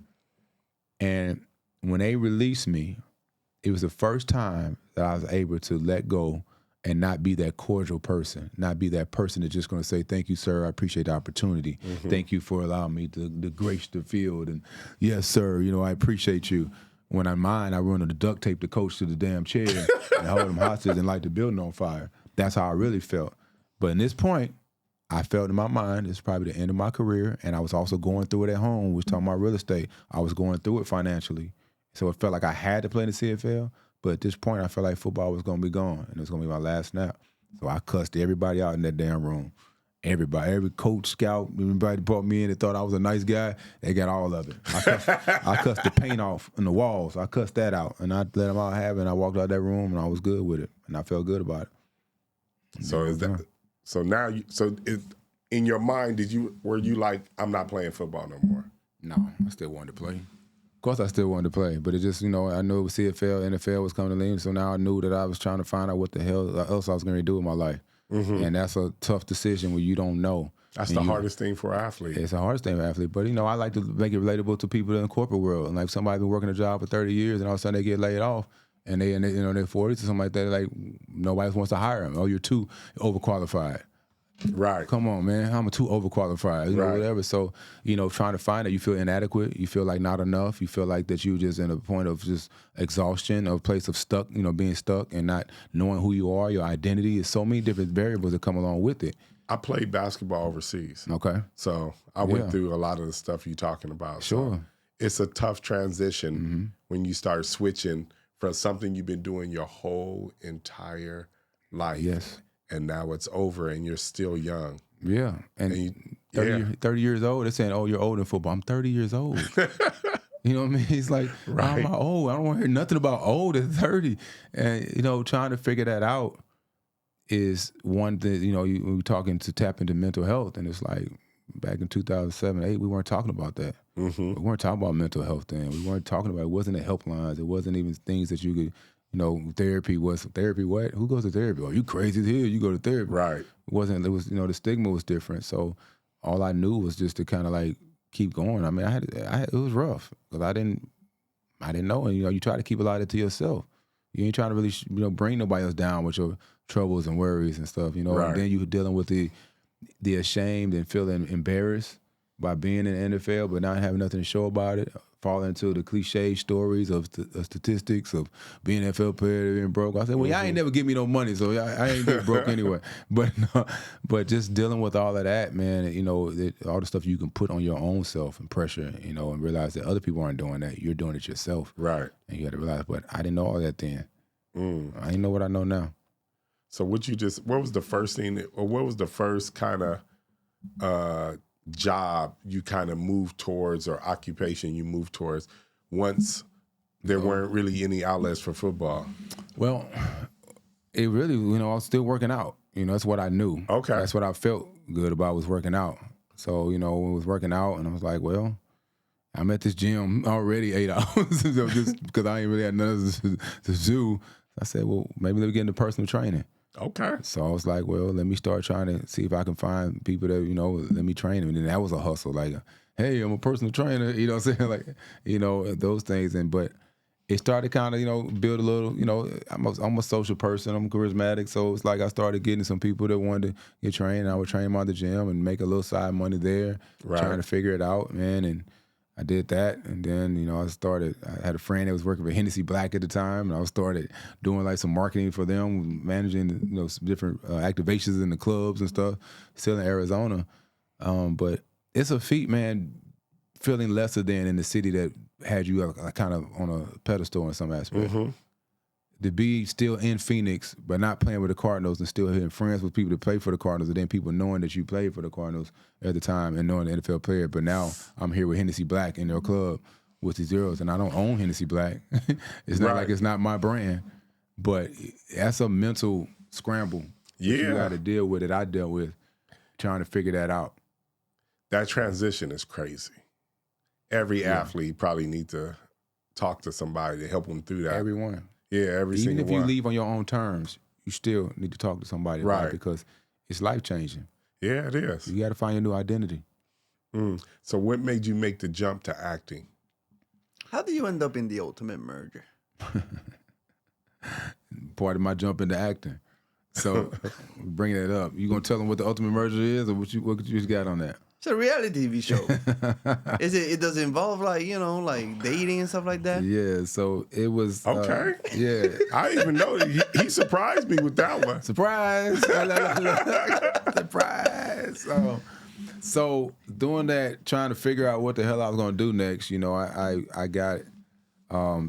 And when they released me, it was the first time that I was able to let go and not be that cordial person, not be that person that's just going to say, thank you, sir, I appreciate the opportunity. Thank you for allowing me to grace the field. And yes, sir, I appreciate you. When I'm mine, I run to duct tape the coach to the damn chair and hold him hostage and light the building on fire. That's how I really felt. But in this point, I felt in my mind it's probably the end of my career, and I was also going through it at home. We was talking about real estate. I was going through it financially. So it felt like I had to play in the CFL. But at this point, I felt like football was going to be gone, and it was going to be my last snap. So I cussed everybody out in that damn room. Everybody, every coach, scout, everybody brought me in and thought I was a nice guy, they got all of it. I cussed the paint off in the walls. I cussed that out, and I let them all have it, and I walked out that room, and I was good with it, and I felt good about it. So is that, so now, in your mind, were you like, I'm not playing football no more? No, I still wanted to play. Of course, I still wanted to play, but it just, I knew it was CFL, NFL was coming to leave, so now I knew that I was trying to find out what the hell else I was going to do with my life. Mm-hmm. And that's a tough decision when you don't know. That's the hardest thing for an athlete. It's the hardest thing for an athlete. But, I like to make it relatable to people in the corporate world. And like somebody been working a job for 30 years and all of a sudden they get laid off and they're 40s or something like that. Like nobody wants to hire them. Oh, you're too overqualified. Right. Come on, man. I'm too overqualified, right. Whatever. So, trying to find that you feel inadequate, you feel like not enough, you feel like that you just in a point of just exhaustion, a place of stuck, being stuck and not knowing who you are, your identity. There's so many different variables that come along with it. I played basketball overseas. Okay. So I went through a lot of the stuff you're talking about. Sure. So it's a tough transition when you start switching from something you've been doing your whole entire life. Yes. And now it's over and you're still young. Yeah. And 30 years old, they're saying, oh, you're old in football. I'm 30 years old. You know what I mean? He's like, right. How am I old? I don't want to hear nothing about old at 30. And, trying to figure that out is one thing, we were talking to tap into mental health. And it's like back in 2007, 2008, we weren't talking about that. Mm-hmm. We weren't talking about mental health then. We weren't talking about, it wasn't the helplines. It wasn't even things that you could, therapy was therapy. What? Who goes to therapy? Oh, you crazy as hell. You go to therapy. Right. It wasn't. It was. The stigma was different. So all I knew was just to kind of like keep going. I mean, it was rough because I didn't know. And you try to keep a lot of it to yourself. You ain't trying to really bring nobody else down with your troubles and worries and stuff. Right. And then you're dealing with the ashamed and feeling embarrassed by being in the NFL, but not having nothing to show about it. Fall into the cliche stories of statistics of being an NFL player being broke. I said, well, y'all ain't never give me no money, so I ain't get broke anyway. But just dealing with all of that, man, all the stuff you can put on your own self and pressure, and realize that other people aren't doing that. You're doing it yourself. Right. And you got to realize, but I didn't know all that then. I didn't know what I know now. So what was the first thing, or what was the first kind of job you kind of moved towards or occupation you moved towards once there weren't really any outlets for football? Well, it really, I was still working out. That's what I knew. Okay. That's what I felt good about was working out. So, when I was working out and I was like, well, I'm at this gym already 8 hours just because I ain't really had nothing to do. I said, well, maybe let me get into personal training. Okay. So I was like, well, let me start trying to see if I can find people that, let me train them. And then that was a hustle. Like, hey, I'm a personal trainer. You know what I'm saying? Like, those things. But it started kind of, build a little, I'm a social person. I'm charismatic. So it's like I started getting some people that wanted to get trained. I would train them out the gym and make a little side money there, trying to figure it out, man. And I did that, and then, I had a friend that was working for Hennessy Black at the time, and I started doing like some marketing for them, managing, some different activations in the clubs and stuff, still in Arizona. But it's a feat, man, feeling lesser than in the city that had you kind of on a pedestal in some aspect. Mm-hmm. To be still in Phoenix, but not playing with the Cardinals and still having friends with people that play for the Cardinals, and then people knowing that you played for the Cardinals at the time and knowing the NFL player. But now I'm here with Hennessy Black in their club with the Zeros, and I don't own Hennessy Black. It's not like it's not my brand, but that's a mental scramble. Yeah. You got to deal with it. I dealt with trying to figure that out. That transition is crazy. Every athlete probably need to talk to somebody to help them through that. Everyone. Yeah, Even if you leave on your own terms, you still need to talk to somebody about it because it's life-changing. Yeah, it is. You got to find your new identity. So what made you make the jump to acting? How do you end up in the Ultimate Merger? Part of my jump into acting. So bringing it up. You going to tell them what the Ultimate Merger is, or what you got on that? It's a reality TV show. It does involve like dating and stuff like that? Yeah, so it was okay. Yeah. I didn't even know he surprised me with that one. Surprise. Surprise. So doing that, trying to figure out what the hell I was gonna do next, I got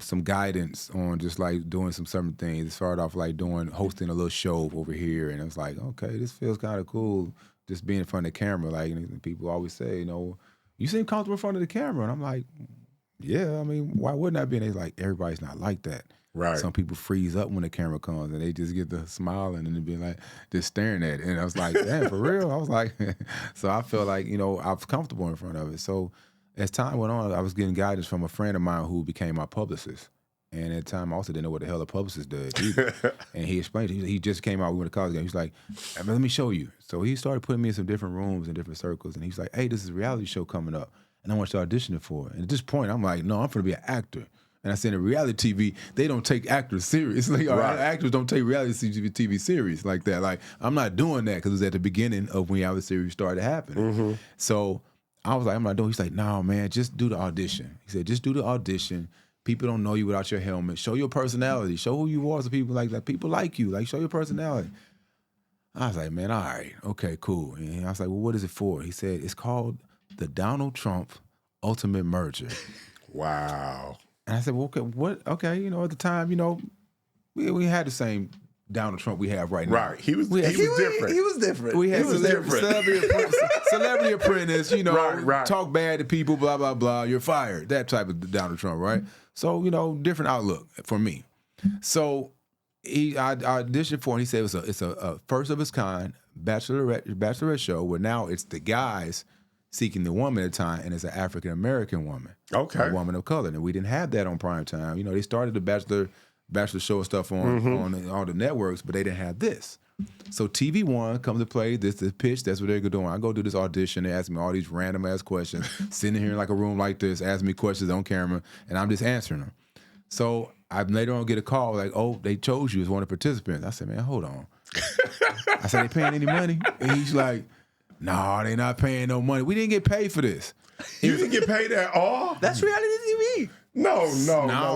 some guidance on just like doing some certain things. It started off like hosting a little show over here, and I was like, okay, this feels kind of cool, just being in front of the camera. Like, and people always say, you seem comfortable in front of the camera, and I'm like, yeah, I mean, why wouldn't I be? And they're like, everybody's not like that. Right. Some people freeze up when the camera comes, and they just get the smiling and then be like, just staring at it. And I was like, damn, for real? I was like, so I felt like, I was comfortable in front of it. So as time went on, I was getting guidance from a friend of mine who became my publicist. And at the time, I also didn't know what the hell a publicist did either. And he explained, he just came out, we went to college, and he's like, let me show you. So he started putting me in some different rooms and different circles. And he's like, hey, this is a reality show coming up, and I want you to audition for it. And at this point, I'm like, no, I'm going to be an actor. And I said, in reality TV, they don't take actors serious. Like, right. Actors don't take reality TV serious like that. Like, I'm not doing that, because it was at the beginning of when reality series started happening. Mm-hmm. So I was like, I'm not doing it. He's like, no, man, just do the audition. He said, just do the audition. People don't know you without your helmet. Show your personality. Show who you are to people like that. People like you. Like, show your personality. I was like, man, all right. Okay, cool. And I was like, well, what is it for? He said, it's called the Donald Trump Ultimate Merger. Wow. And I said, well, okay, what? Okay, at the time, we had the same Donald Trump we have right now. Right. He was different. He was different. We had Celebrity Apprentice, right. Talk bad to people, blah, blah, blah, you're fired. That type of Donald Trump, right? So, different outlook for me. So I auditioned for, and he said it's a first of its kind bachelorette show where now it's the guys seeking the woman at the time, and it's an African-American woman. Okay. A woman of color. And we didn't have that on prime time. They started the Bachelor show and stuff on all the networks, but they didn't have this. So TV One comes to play this pitch. That's what they're doing. I go do this audition. They ask me all these random ass questions, sitting here in like a room like this, asking me questions on camera, and I'm just answering them. So I later on get a call like, oh, they chose you as one of the participants. I said, man, hold on. I said, they paying any money? And he's like, no, they not paying no money. We didn't get paid for this. You didn't get paid at all? That's reality TV. No.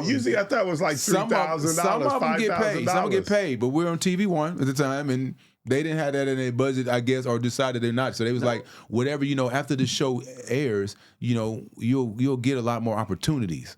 Usually I thought it was like $3,000, Some of them get paid. Some get paid, but we're on TV One at the time, and they didn't have that in their budget, I guess, or decided they're not. So they was like, whatever, after the show airs, you'll get a lot more opportunities.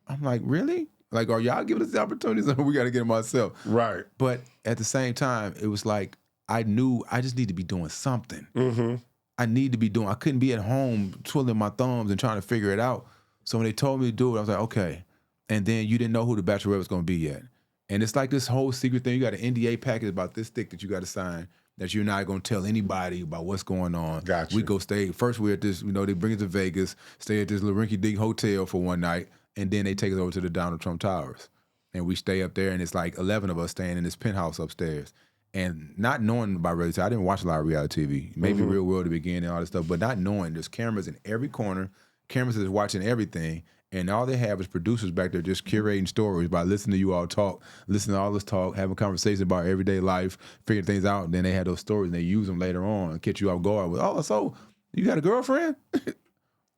I'm like, really? Like, are y'all giving us the opportunities, or we got to get them ourselves? Right. But at the same time, it was like, I knew I just need to be doing something. Mm-hmm. I couldn't be at home twiddling my thumbs and trying to figure it out. So when they told me to do it, I was like, okay. And then you didn't know who the Bachelorette was going to be yet. And it's like this whole secret thing. You got an NDA package about this thick that you got to sign, that you're not going to tell anybody about what's going on. Gotcha. We go stay. First we're at this, they bring us to Vegas, stay at this little rinky-dink hotel for one night, and then they take us over to the Donald Trump Towers. And we stay up there, and it's like 11 of us staying in this penthouse upstairs. And not knowing about reality TV, I didn't watch a lot of reality TV. Maybe Real World to begin and all this stuff, but not knowing there's cameras in every corner, cameras is watching everything, and all they have is producers back there just curating stories by listening to you all talk, listening to all this talk, having conversations about everyday life, figuring things out, and then they had those stories and they use them later on and catch you off guard with, oh, so you got a girlfriend?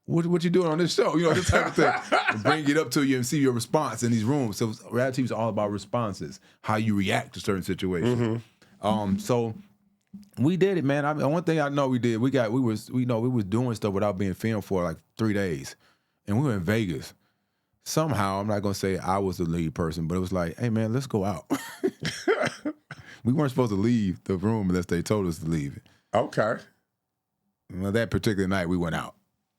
What you doing on this show? This type of thing. And bring it up to you and see your response in these rooms. So reality TV is all about responses, how you react to certain situations. Mm-hmm. So we did it, man. I mean, one thing I know we did, we was doing stuff without being filmed for like 3 days, and we were in Vegas. Somehow, I'm not gonna say I was the lead person, but it was like, hey man, let's go out. We weren't supposed to leave the room unless they told us to leave it. Okay. Well, that particular night we went out.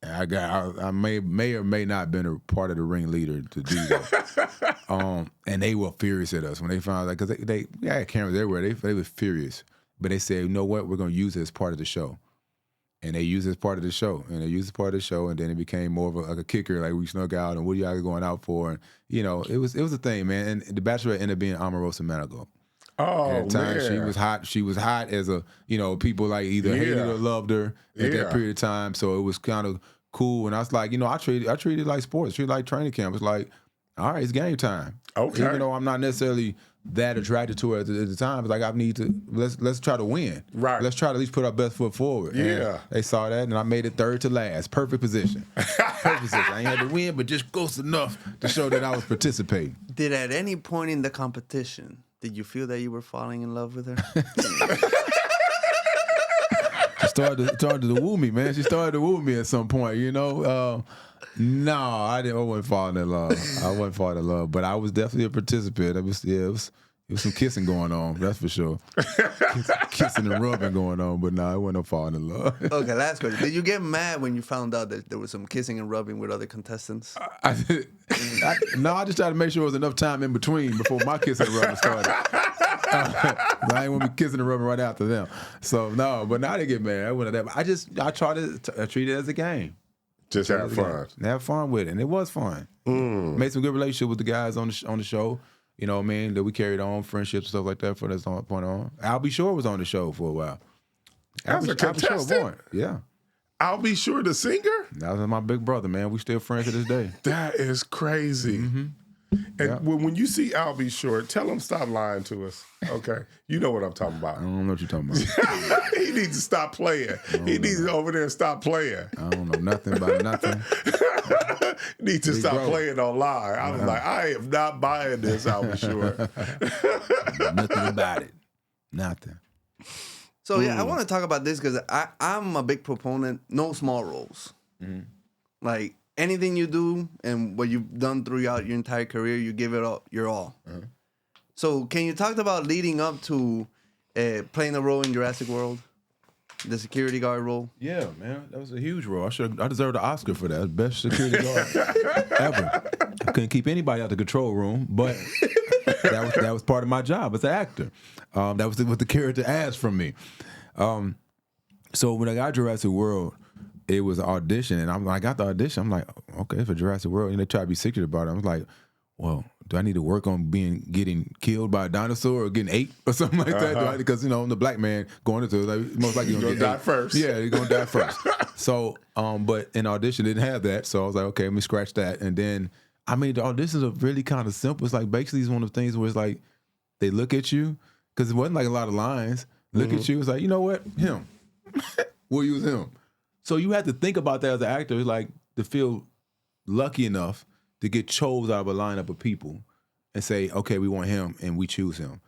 I may or may not have been a part of the ringleader to do that. And they were furious at us when they found out, because they had cameras everywhere. They were furious. But they said, you know what, we're going to use it as part of the show. And they used it as part of the show. And then it became more of a kicker, like we snuck out, and what are y'all going out for? And, it was a thing, man. And the Bachelorette ended up being Omarosa Manigault. Oh, at the time, man. She was hot as a, people like either hated or loved her at that period of time. So it was kind of cool. And I was like, I treated it like sports. Treated it like training camp. It's like, all right, it's game time. Okay. Even though I'm not necessarily that attracted to her at the time, it's like, I need to, let's try to win. Right. Let's try to at least put our best foot forward. Yeah. And they saw that, and I made it third to last. Perfect position. Perfect position. I ain't had to win, but just close enough to show that I was participating. Did at any point in the competition, did you feel that you were falling in love with her? started to woo me, man. She started to woo me at some point, you know. No, I wasn't falling in love. I wasn't falling in love, but I was definitely a participant. It was some kissing going on, that's for sure. Kissing and rubbing going on, but no, it wasn't no falling in love. Okay, last question. Did you get mad when you found out that there was some kissing and rubbing with other contestants? No, I just tried to make sure there was enough time in between before my kissing and rubbing started. I ain't want to be kissing and rubbing right after them. So no, but now I didn't get mad. I wouldn't have. I tried to treat it as a game. Just have fun. Have fun with it, and it was fun. Made some good relationship with the guys on the show. You know what I mean? That we carried on friendships and stuff like that from this point on. I'll Be Sure was on the show for a while. As a contestant? Yeah. I'll Be Sure, the singer? That was my big brother, man. We still friends to this day. That is crazy. And when you see I'll Be Sure, tell him stop lying to us. Okay? You know what I'm talking about. I don't know what you're talking about. He needs to stop playing. He needs to over there and stop playing. I don't know nothing about nothing. Needs to stop playing online. I was like, I am not buying this, I'll Be Sure. Nothing about it. Nothing. So yeah, I want to talk about this because I'm a big proponent, no small roles. Like anything you do and what you've done throughout your entire career, you give it up your all. So can you talk about leading up to playing a role in Jurassic World? The security guard role? Yeah, man. That was a huge role. I deserved an Oscar for that. Best security guard ever. I couldn't keep anybody out the control room, but that was part of my job as an actor. That was what the character asked from me. So when I got Jurassic World, it was an audition, and when I got the audition, I'm like, okay, for Jurassic World, and they tried to be secret about it. I was like, well, do I need to work on getting killed by a dinosaur or getting ate or something like that? Because I'm the black man going into it, like, most likely you're gonna die first. Yeah, you're gonna die first. So, but in audition didn't have that, so I was like, okay, let me scratch that. And then, I mean, the auditions are really kind of simple. It's like basically it's one of the things where it's like they look at you because it wasn't like a lot of lines. Look at you, it's like, you know what, him. We'll use him. So you have to think about that as an actor, like to feel lucky enough to get chose out of a lineup of people and say, okay, we want him and we choose him.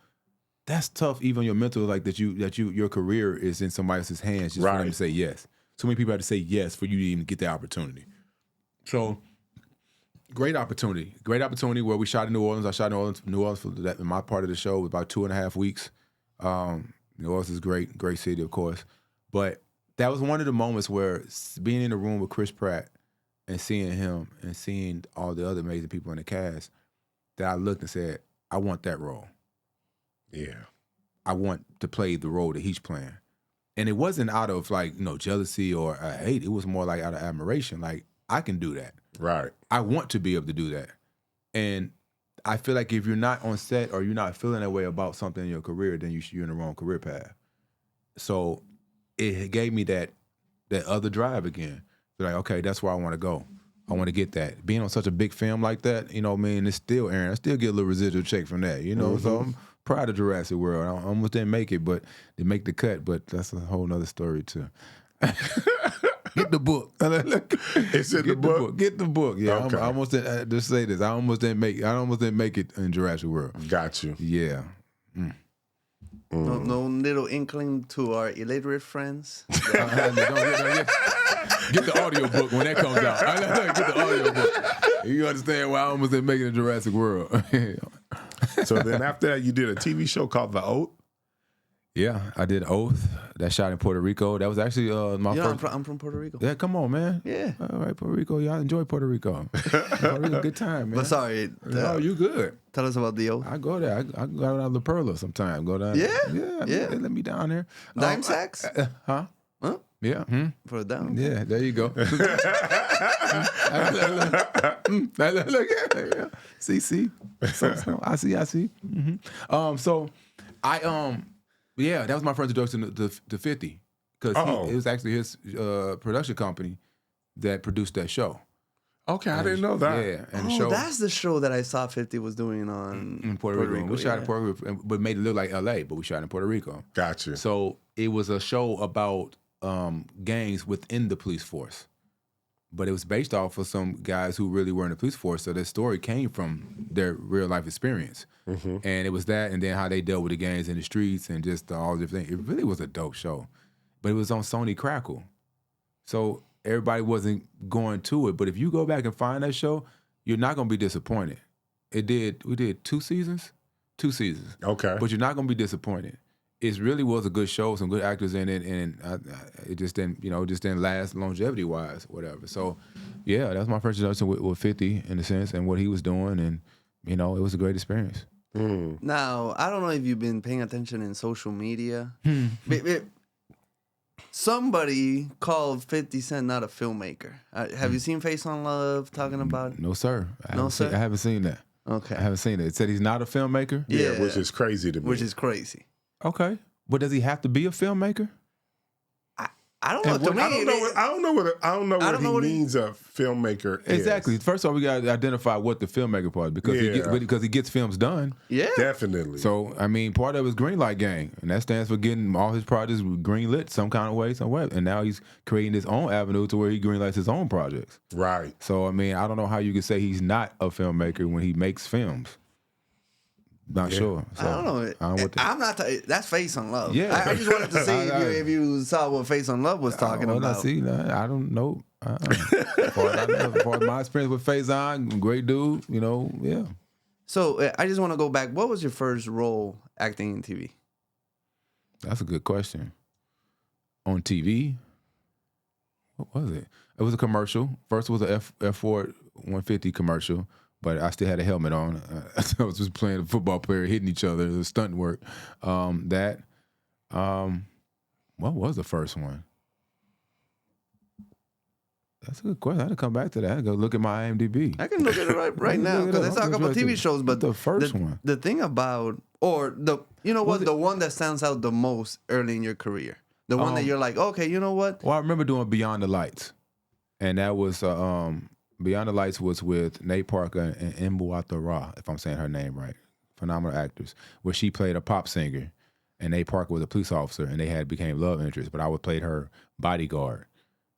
That's tough, even your mental, like your career is in somebody else's hands just for them to say yes. So many people have to say yes for you to even get the opportunity. So great opportunity where we shot in New Orleans. I shot in New Orleans for that in my part of the show was about 2.5 weeks. New Orleans is great city, of course. But that was one of the moments where being in the room with Chris Pratt and seeing him and seeing all the other amazing people in the cast, that I looked and said, I want that role. Yeah. I want to play the role that he's playing. And it wasn't out of like, jealousy or hate. It was more like out of admiration. Like, I can do that. Right. I want to be able to do that. And I feel like if you're not on set or you're not feeling that way about something in your career, then you're in the wrong career path. So it gave me that other drive again. Like, okay, that's where I want to go. I want to get that. Being on such a big film like that, it's still airing. I still get a little residual check from that, So I'm proud of Jurassic World. I almost didn't make it, but they make the cut. But that's a whole nother story too. Get the book. It's in the book. Get the book. Yeah, okay. I almost didn't, just say this. I almost didn't make it in Jurassic World. Got you. Yeah. No little inkling to our illiterate friends. Get the audio book when that comes out. Get the audio book. You understand why I almost didn't make it in Jurassic World. So then after that, you did a TV show called The Oath? Yeah, I did Oath. That shot in Puerto Rico. That was actually my first. I'm from Puerto Rico. Yeah, come on, man. Yeah. All right, Puerto Rico. Yeah, I enjoy Puerto Rico. Puerto Rico, good time, man. But sorry. No, you good. Tell us about The Oath. I go there. I go down to La Perla sometime. Go down. Yeah? Yeah. They let me down there. Dime sacks? Huh? Yeah. For a down. Yeah, there you go. Look. See. So, I see. So I yeah, that was my first introduction to 50 because it was actually his production company that produced that show. Okay, I didn't know that. Yeah, and the show, that's the show that I saw 50 was doing on in Puerto Rico. We shot in Puerto Rico, but made it look like LA, but we shot in Puerto Rico. Gotcha. So it was a show about gangs within the police force. But it was based off of some guys who really were in the police force, so their story came from their real life experience. And it was that, and then how they dealt with the gangs in the streets and just all the different things. It really was a dope show. but it was on Sony Crackle. So everybody wasn't going to it. But if you go back and find that show, you're not going to be disappointed. We did 2 seasons? 2 seasons. Okay. But you're not going to be disappointed. It really was a good show, some good actors in it, and it just didn't last longevity-wise, whatever. So, yeah, that was my first introduction with 50, in a sense, and what he was doing, and, it was a great experience. Now, I don't know if you've been paying attention in social media. Somebody called 50 Cent not a filmmaker. Have you seen Face on Love talking about it? No, sir. I sir? haven't seen that. Okay. I haven't seen it. It said he's not a filmmaker? Yeah, which is crazy to me. Which is crazy. Okay. But does he have to be a filmmaker? I don't know. I don't know what he means a filmmaker is. Exactly. First of all, we got to identify what the filmmaker part is because he gets films done. Yeah. Definitely. So, part of it is Greenlight Gang, and that stands for getting all his projects greenlit some kind of way, somewhere. And now he's creating his own avenue to where he greenlights his own projects. Right. So, I don't know how you could say he's not a filmmaker when he makes films. Not sure. So, I don't know. I'm not. That's Face on Love. Yeah. I just wanted to see if you saw what Face on Love was talking about. I don't know. As far as my experience with Faison, great dude. Yeah. So I just want to go back. What was your first role acting in TV? That's a good question. On TV, what was it? It was a commercial. First, it was a F-Ford 150 commercial. But I still had a helmet on. I was just playing a football player, hitting each other. It was stunt work. What was the first one? That's a good question. I had to come back to that. I go look at my IMDb. I can look at it right now because I saw a couple of TV shows. But the first one. The thing about, the one that stands out the most early in your career. The one that you're like, okay, you know what? Well, I remember doing Beyond the Lights. And that was... Beyond the Lights was with Nate Parker and Mbuata Ra, if I'm saying her name right. Phenomenal actors. Where she played a pop singer, and Nate Parker was a police officer, and they became love interests. But I played her bodyguard.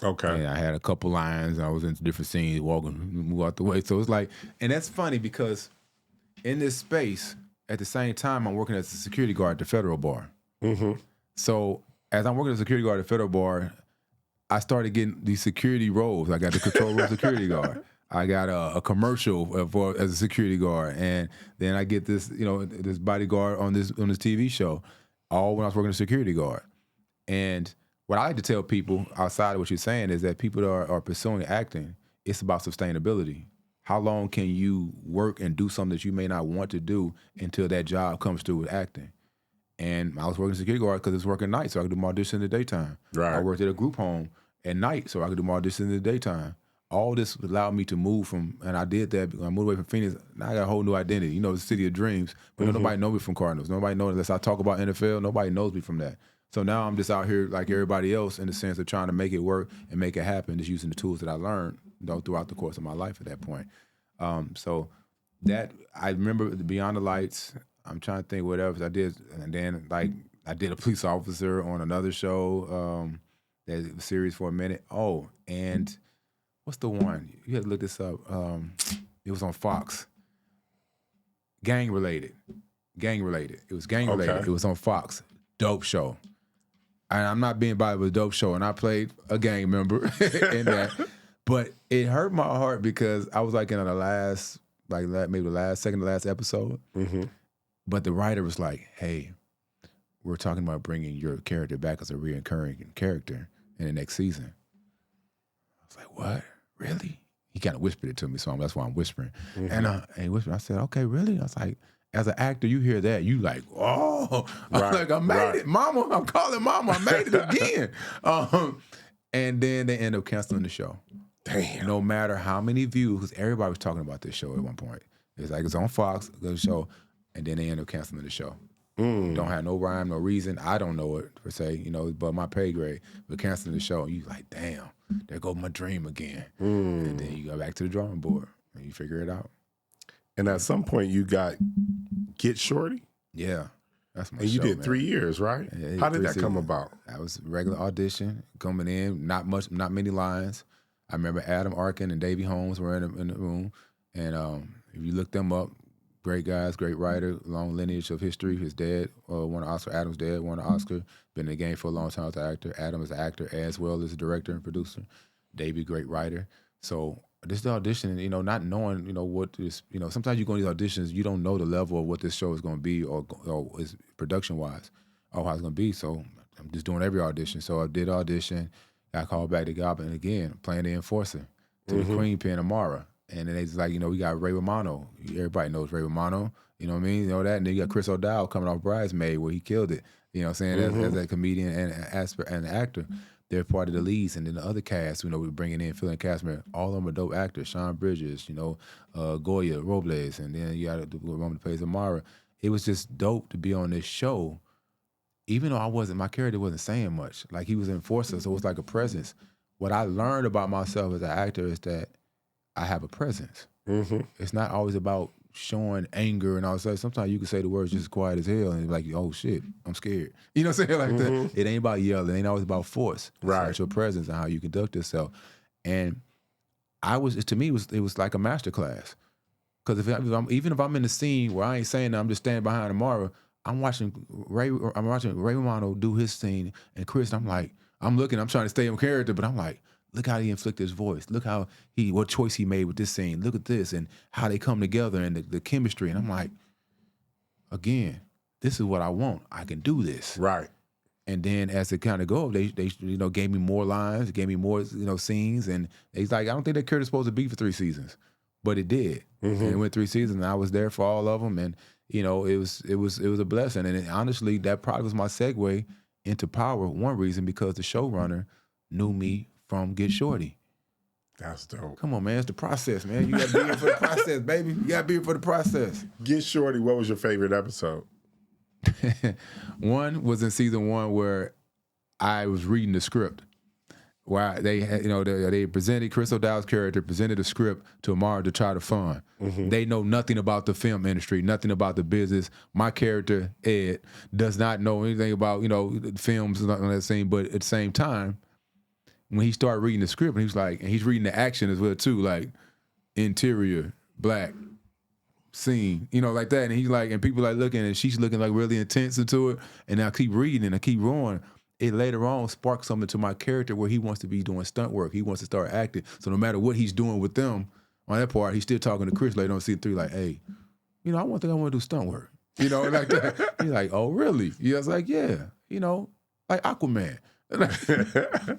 Okay. And I had a couple lines, and I was in different scenes, move out the way. So it's like, and that's funny because in this space, at the same time, I'm working as a security guard at the federal bar. Mm-hmm. So as I'm working as a security guard at the federal bar, I started getting these security roles. I got the control room security guard. I got a commercial as a security guard, and then I get this, this bodyguard on this TV show, all when I was working as a security guard. And what I like to tell people outside of what you're saying is that people that are pursuing acting, it's about sustainability. How long can you work and do something that you may not want to do until that job comes through with acting? And I was working as a security guard because it's working night, so I could do my audition in the daytime. Right. I worked at a group home at night, so I could do my audition in the daytime. All this allowed me to move from, and I did that. I moved away from Phoenix. Now I got a whole new identity. The city of dreams. But nobody knows me from Cardinals. Nobody knows unless I talk about NFL. Nobody knows me from that. So now I'm just out here like everybody else in the sense of trying to make it work and make it happen, just using the tools that I learned throughout the course of my life at that point. So that I remember Beyond the Lights. I'm trying to think what else I did, and then I did a police officer on another show. That was series for a minute. Oh, and what's the one? You had to look this up. It was on Fox. Gang related. It was gang related. Okay. It was on Fox. Dope show. And I'm not being biased, but a dope show. And I played a gang member in that. But it hurt my heart because I was like in the last, maybe the second to last episode. Mm-hmm. But the writer was like, hey, we're talking about bringing your character back as a reoccurring character in the next season. I was like, what? Really? He kind of whispered it to me, so that's why I'm whispering. Mm-hmm. And he whispered, I said, okay, really? I was like, as an actor, you hear that, you like, oh. I'm like, I made it. Mama, I'm calling Mama. I made it again. And then they end up canceling the show. Damn. No matter how many views, because everybody was talking about this show at one point. It's like, it's on Fox, good show. And then they end up canceling the show. Don't have no rhyme, no reason. I don't know it per se, but my pay grade. But canceling the show, you like, damn, there goes my dream again. And then you go back to the drawing board and you figure it out. And at some point you got Get Shorty? Yeah. That's my And you show, did man. 3 years, right? Yeah, How did 3 that come seasons. about? That was a regular audition, coming in, not many lines. I remember Adam Arkin and Davey Holmes were in the room. And if you look them up, Great guys, great writer, long lineage of history. His dad won an Oscar. Adam's dad won an Oscar. Been in the game for a long time as an actor. Adam is an actor as well as a director and producer. Davey, great writer. So this is the audition, not knowing, what this, sometimes you go to these auditions, you don't know the level of what this show is going to be or is production-wise or how it's going to be. So I'm just doing every audition. So I did audition, got called back to Goblin, and again, playing the enforcer to the Queen Pen Amara. And then they just like, we got Ray Romano. Everybody knows Ray Romano. You know what I mean? You know that. And then you got Chris O'Dowd coming off Bridesmaid where he killed it. You know what I'm saying? As a comedian and actor. They're part of the leads. And then the other cast, we're bringing in, filling cast members. All of them are dope actors. Sean Bridges, Goya, Robles. And then you got the woman that plays Amara. It was just dope to be on this show. Even though my character wasn't saying much. Like he was an enforcer, so it was like a presence. What I learned about myself as an actor is that I have a presence. It's not always about showing anger and all that. Sometimes you can say the words just quiet as hell and be like, oh shit, I'm scared. You know what I'm saying? Like that. It ain't about yelling. It ain't always about force. Right. It's about your presence and how you conduct yourself. And to me, it was like a master class. Because even if I'm in the scene where I ain't saying that, I'm just standing behind Amara, I'm watching Ray Romano do his scene, and Chris, I'm trying to stay in character, but I'm like, look how he inflicted his voice. Look how what choice he made with this scene. Look at this and how they come together and the chemistry. And I'm like, again, this is what I want. I can do this. Right. And then as it kind of go, they gave me more lines, gave me more scenes, and he's like, I don't think that character's supposed to be for 3 seasons, but it did. And it went 3 seasons, and I was there for all of them, and it was a blessing. And honestly, that probably was my segue into Power. One reason because the showrunner knew me from Get Shorty. That's dope. Come on, man. It's the process, man. You got to be here for the process, baby. You got to be here for the process. Get Shorty, what was your favorite episode? One was in season 1 where I was reading the script. Where they had, they presented, Chris O'Dowd's character presented a script to Amara to try to fund. They know nothing about the film industry, nothing about the business. My character, Ed, does not know anything about, films on that scene, but at the same time, when he started reading the script, and he was like, and he's reading the action as well too, like interior, black, scene, like that. And he's like, and people like looking, and she's looking like really intense into it. And I keep reading and I keep rolling. It later on sparked something to my character where he wants to be doing stunt work. He wants to start acting. So no matter what he's doing with them on that part, he's still talking to Chris later on season 3, like, hey, I want to do stunt work. Like that. He's like, oh really? Yeah, I was like, yeah, like Aquaman.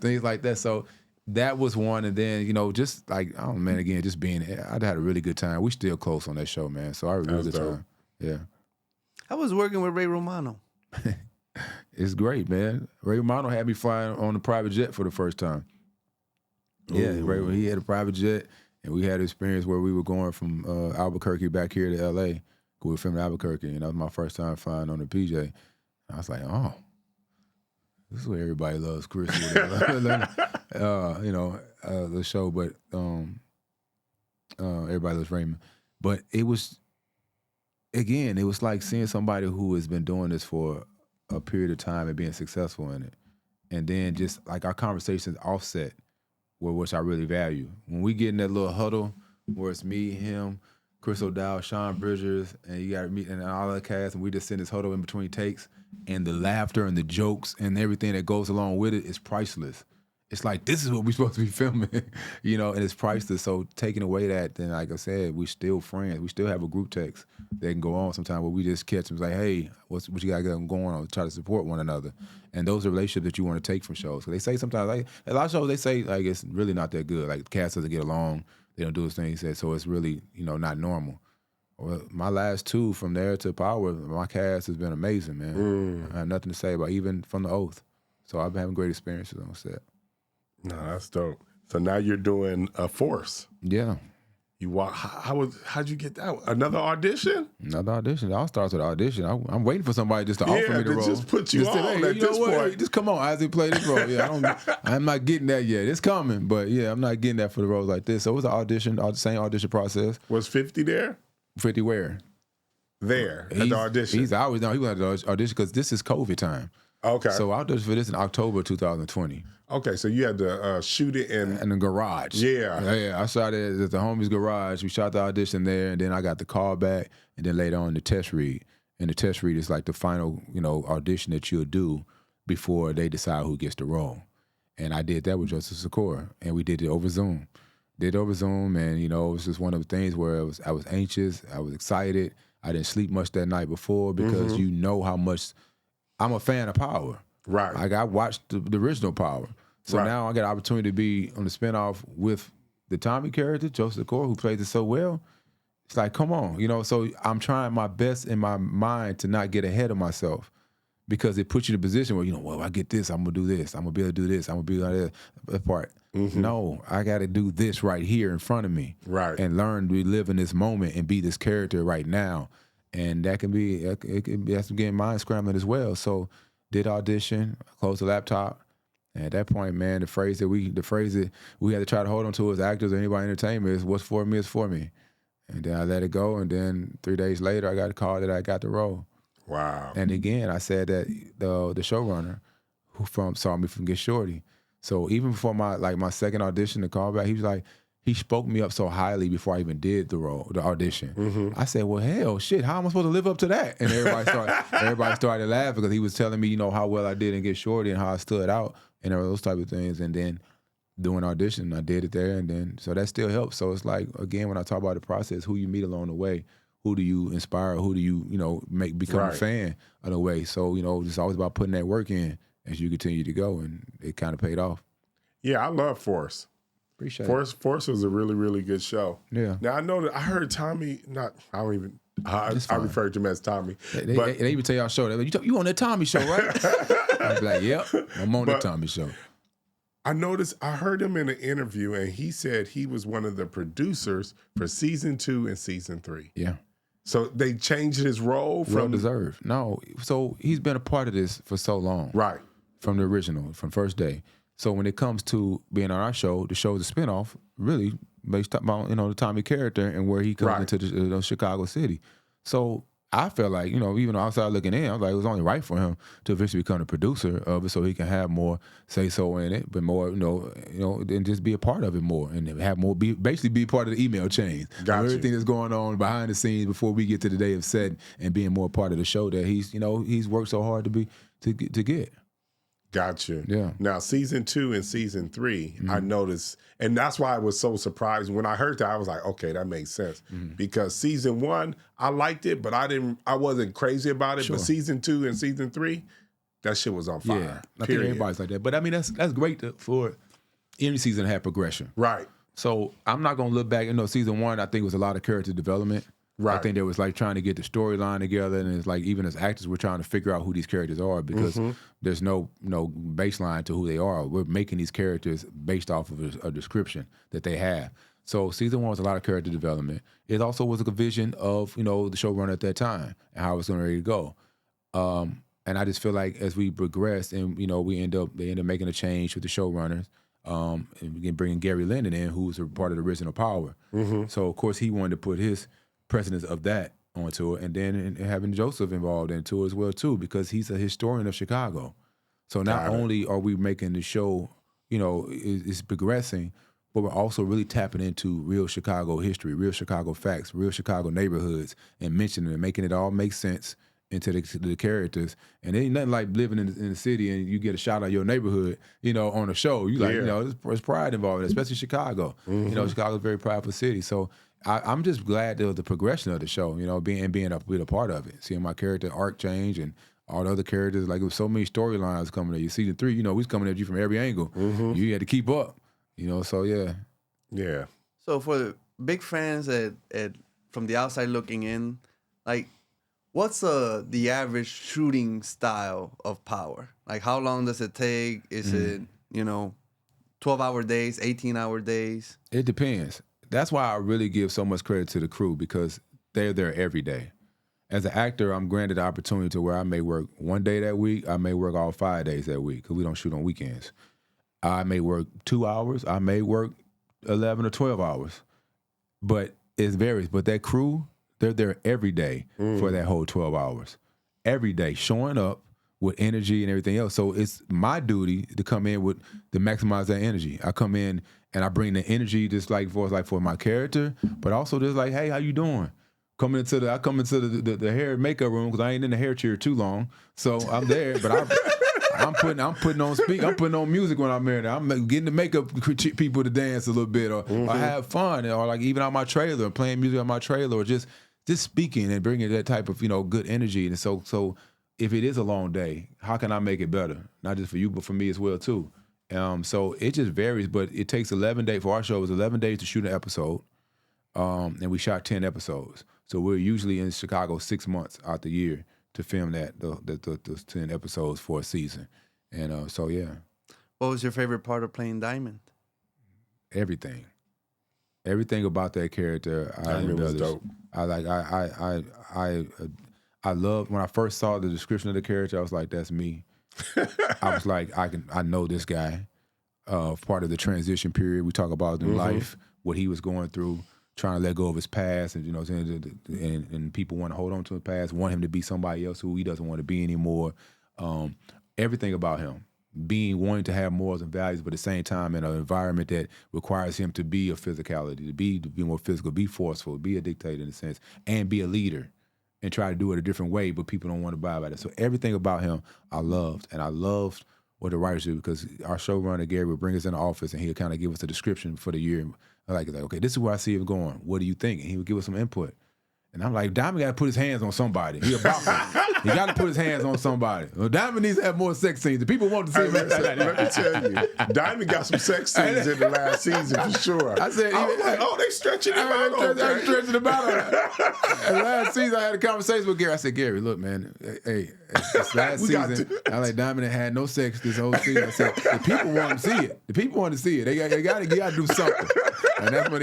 Things like that. So that was one. And then, just like, oh man, again, just being, I had a really good time. We still close on that show, man. So I had a really good time. Yeah. I was working with Ray Romano. It's great, man. Ray Romano had me flying on a private jet for the first time. Yeah, Ray, he had a private jet, and we had an experience where we were going from Albuquerque back here to L.A. We were filming Albuquerque, and that was my first time flying on the PJ. I was like, oh, this is where everybody loves Chris. The show, but everybody loves Raymond. But it was, again, it was like seeing somebody who has been doing this for a period of time and being successful in it. And then just like our conversations offset, which I really value. When we get in that little huddle where it's me, him, Chris O'Dowd, Sean Bridges, and you got me and all the cast, and we just sit in this huddle in between takes, and the laughter and the jokes and everything that goes along with it is priceless. It's like, this is what we're supposed to be filming, and it's priceless. So taking away that, then like I said, we still friends. We still have a group text that can go on sometime where we just catch them like, hey, what you got going on? Try to support one another. And those are relationships that you want to take from shows. So they say sometimes, like a lot of shows, they say like it's really not that good. Like the cast doesn't get along. They don't do this thing. He said, so it's really, not normal. Well, my last 2 from there to Power, my cast has been amazing, man. I have nothing to say about even from the Oath. So I've been having great experiences on set. No, that's dope. So now you're doing a Force. Yeah. How'd you get that? Another audition? Another audition. It all starts with an audition. I'm waiting for somebody just to offer me the role. Just put you on at this point. Just come on, Isaac, play this role. Yeah, I'm not getting that yet. It's coming, but yeah, I'm not getting that for the roles like this. So it was an audition, the same audition process. Was 50 there? 50 where? There, at the audition. He's always down. He went to the audition because this is COVID time. Okay. So I auditioned for this in October 2020. Okay, so you had to shoot it In the garage. Yeah. I shot it at the homie's garage. We shot the audition there, and then I got the call back, and then later on the test read. And the test read is like the final, audition that you'll do before they decide who gets the role. And I did that with Joseph Sikora, and we did it over Zoom. And it was just one of the things where I was anxious, I was excited. I didn't sleep much that night before because you know how much I'm a fan of Power. Right. Like I watched the original Power. So now I got an opportunity to be on the spinoff with the Tommy character, Joseph Sikora, who plays it so well. It's like, come on, so I'm trying my best in my mind to not get ahead of myself because it puts you in a position where, well, I get this, I'm going to do this, I'm going to be able to do this, I'm going to be able to do that part. No, I got to do this right here in front of me. Right. And learn to live in this moment and be this character right now. And that can be, that's getting mind scrambling as well. So did audition, closed the laptop. And at that point, man, the phrase that we had to try to hold on to as actors or anybody in entertainment is what's for me is for me. And then I let it go, and then 3 days later, I got a call that I got the role. Wow. And again, I said that the showrunner saw me from Get Shorty. So even before my second audition, the callback, he was like, he spoke me up so highly before I even did the audition. I said, well, hell, shit, how am I supposed to live up to that? And everybody started laughing because he was telling me, how well I did in Get Shorty and how I stood out and those type of things. And then doing audition, I did it there, and then so that still helps. So it's like, again, when I talk about the process, who you meet along the way, who do you inspire, who do you make become a fan of the way. So it's always about putting that work in as you continue to go, and it kind of paid off. Yeah, I love Force. Appreciate it. Force was a really, really good show. Yeah. Now I know that I heard Tommy. I referred to him as Tommy. They even tell y'all show that you on that Tommy show, right? I'd be like, yep, I'm on the Tommy show. I heard him in an interview, and he said he was one of the producers for season 2 and season 3. Yeah. So they changed his role from... Well deserved. No, so he's been a part of this for so long. Right. From the original, from first day. So when it comes to being on our show, the show is a spinoff, really based on the Tommy character and where he comes into the Chicago city. So I felt like, even outside looking in, I was like, it was only right for him to eventually become the producer of it so he can have more say-so in it, but more, and just be a part of it more and have more, basically be part of the email chain. Gotcha. Everything that's going on behind the scenes before we get to the day of set and being more part of the show that he's worked so hard to get. Gotcha. Yeah. Now, season 2 and season 3, I noticed, and that's why I was so surprised when I heard that. I was like, okay, that makes sense, because season 1, I liked it, but I wasn't crazy about it. Sure. But season 2 and season 3, that shit was on fire. Yeah, I think everybody's like that. But I mean, that's great for any season to have progression. Right. So I'm not gonna look back. Season 1, I think was a lot of character development. Right. I think there was like trying to get the storyline together, and it's like even as actors, we're trying to figure out who these characters are because there's no baseline to who they are. We're making these characters based off of a description that they have. So season 1 was a lot of character development. It also was a vision of the showrunner at that time and how it's going to go. And I just feel like as we progressed and they end up making a change with the showrunners. And bringing Gary Linden in, who was a part of the original Power. So of course he wanted to put his precedence of that onto it, and then having Joseph involved into it as well too, because he's a historian of Chicago. So not only are we making the show, it's progressing, but we're also really tapping into real Chicago history, real Chicago facts, real Chicago neighborhoods, and mentioning it, making it all make sense into the characters. And ain't nothing like living in the city and you get a shot of your neighborhood, on a show. You like, there's pride involved, especially Chicago. Chicago's a very prideful city. So I'm just glad of the progression of the show, being a part of it, seeing my character arc change and all the other characters. Like, there was so many storylines coming at you. Season 3, we was coming at you from every angle. You had to keep up, so yeah. Yeah. So for the big fans from the outside looking in, like, what's the average shooting style of Power? Like, how long does it take? Is it, 12-hour days, 18-hour days? It depends. That's why I really give so much credit to the crew, because they're there every day. As an actor, I'm granted the opportunity to where I may work one day that week. I may work all 5 days that week because we don't shoot on weekends. I may work 2 hours. I may work 11 or 12 hours. But it varies. But that crew, they're there every day for that whole 12 hours. Every day, showing up with energy and everything else. So it's my duty to come in to maximize that energy. I come in and I bring the energy just like for my character, but also just like, hey, how you doing? I come into the hair and makeup room because I ain't in the hair chair too long. So I'm there, but I'm putting on music when I'm there. I'm getting the makeup people to dance a little bit or have fun, or like even on my trailer, playing music on my trailer, or just speaking and bringing that type of good energy. And so if it is a long day, how can I make it better? Not just for you, but for me as well too. So it just varies, but it takes 11 days for our show. It was 11 days to shoot an episode, and we shot 10 episodes. So we're usually in Chicago 6 months out the year to film those 10 episodes for a season. And so, yeah. What was your favorite part of playing Diamond? Everything about that character. Diamond was dope. I love when I first saw the description of the character. I was like, that's me. I was like, I know this guy. Part of the transition period we talk about in life, what he was going through, trying to let go of his past, and and people want to hold on to his past, want him to be somebody else who he doesn't want to be anymore. Everything about him, wanting to have morals and values, but at the same time in an environment that requires him to be a physicality, to be more physical, be forceful, be a dictator in a sense, and be a leader, and try to do it a different way, but people don't want to buy by that. So everything about him I loved, and I loved what the writers do, because our showrunner Gary would bring us in the office and he'll kind of give us a description for the year. Like, okay, this is where I see it going. What do you think? And he would give us some input. And I'm like, Diamond got to put his hands on somebody. He a boxer. He got to put his hands on somebody. Well, Diamond needs to have more sex scenes. The people want to see him. Let me tell you, Diamond got some sex scenes in the last season for sure. I said, I was like, oh, they stretching him out. They stretching him out. And last season, I had a conversation with Gary. I said, Gary, look, man, hey, this last season, I like Diamond had no sex this whole season. I said, the people want to see it. The people want to see it. They got to do something. And that's when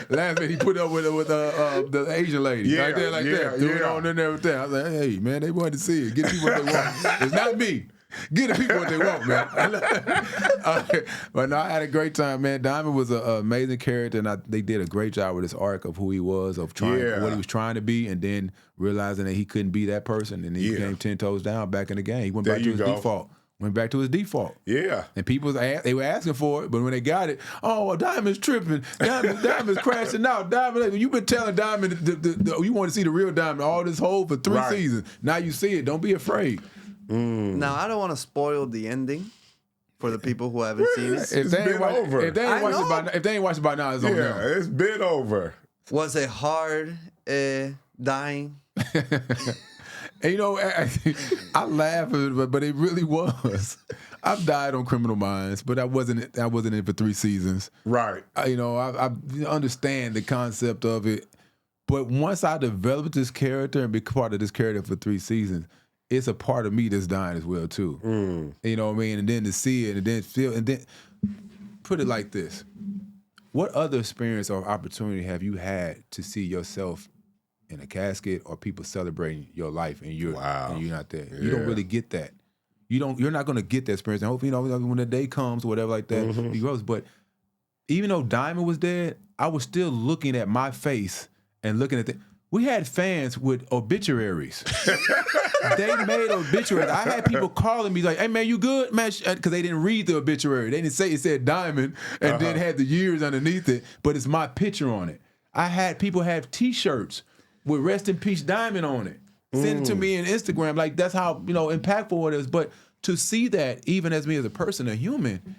last minute he put up with the Asian lady right there like that. Doing on and everything. I was like, hey, man, they wanted to see it. Get people what they want. It's not me. Get the people what they want, man. But no, I had a great time, man. Diamond was an amazing character, and they did a great job with his arc of who he was, of trying what he was trying to be, and then realizing that he couldn't be that person, and he came 10 toes down back in the game. He went back to his default. Went back to his default. Yeah. And people, they were asking for it, but when they got it, oh, well, Diamond's tripping. Diamond's crashing out. Diamond, you've been telling Diamond you want to see the real Diamond all this whole for 3 seasons. Now you see it. Don't be afraid. Now, I don't want to spoil the ending for the people who haven't seen it. It's been over. If they ain't watched it by now, it's on them. Yeah, it's been over. Was it hard dying? And I laugh, but it really was. I've died on Criminal Minds, but I wasn't in it for 3 seasons. Right. I understand the concept of it, but once I developed this character and be part of this character for 3 seasons, it's a part of me that's dying as well too. You know what I mean? And then to see it, and then feel, and then put it like this: what other experience or opportunity have you had to see yourself in a casket or people celebrating your life and you're not there? You don't really get that. You're not going to get that experience. And hopefully, when the day comes or whatever like that, he grows. But even though Diamond was dead, I was still looking at my face and looking at we had fans with obituaries. They made obituaries. I had people calling me like, hey, man, you good? Man, because they didn't read the obituary. They didn't say it said Diamond and then had the years underneath it, but it's my picture on it. I had people have T-shirts with Rest in Peace Diamond on it. Send it to me on Instagram. Like, that's how, impactful it is. But to see that, even as me as a person, a human,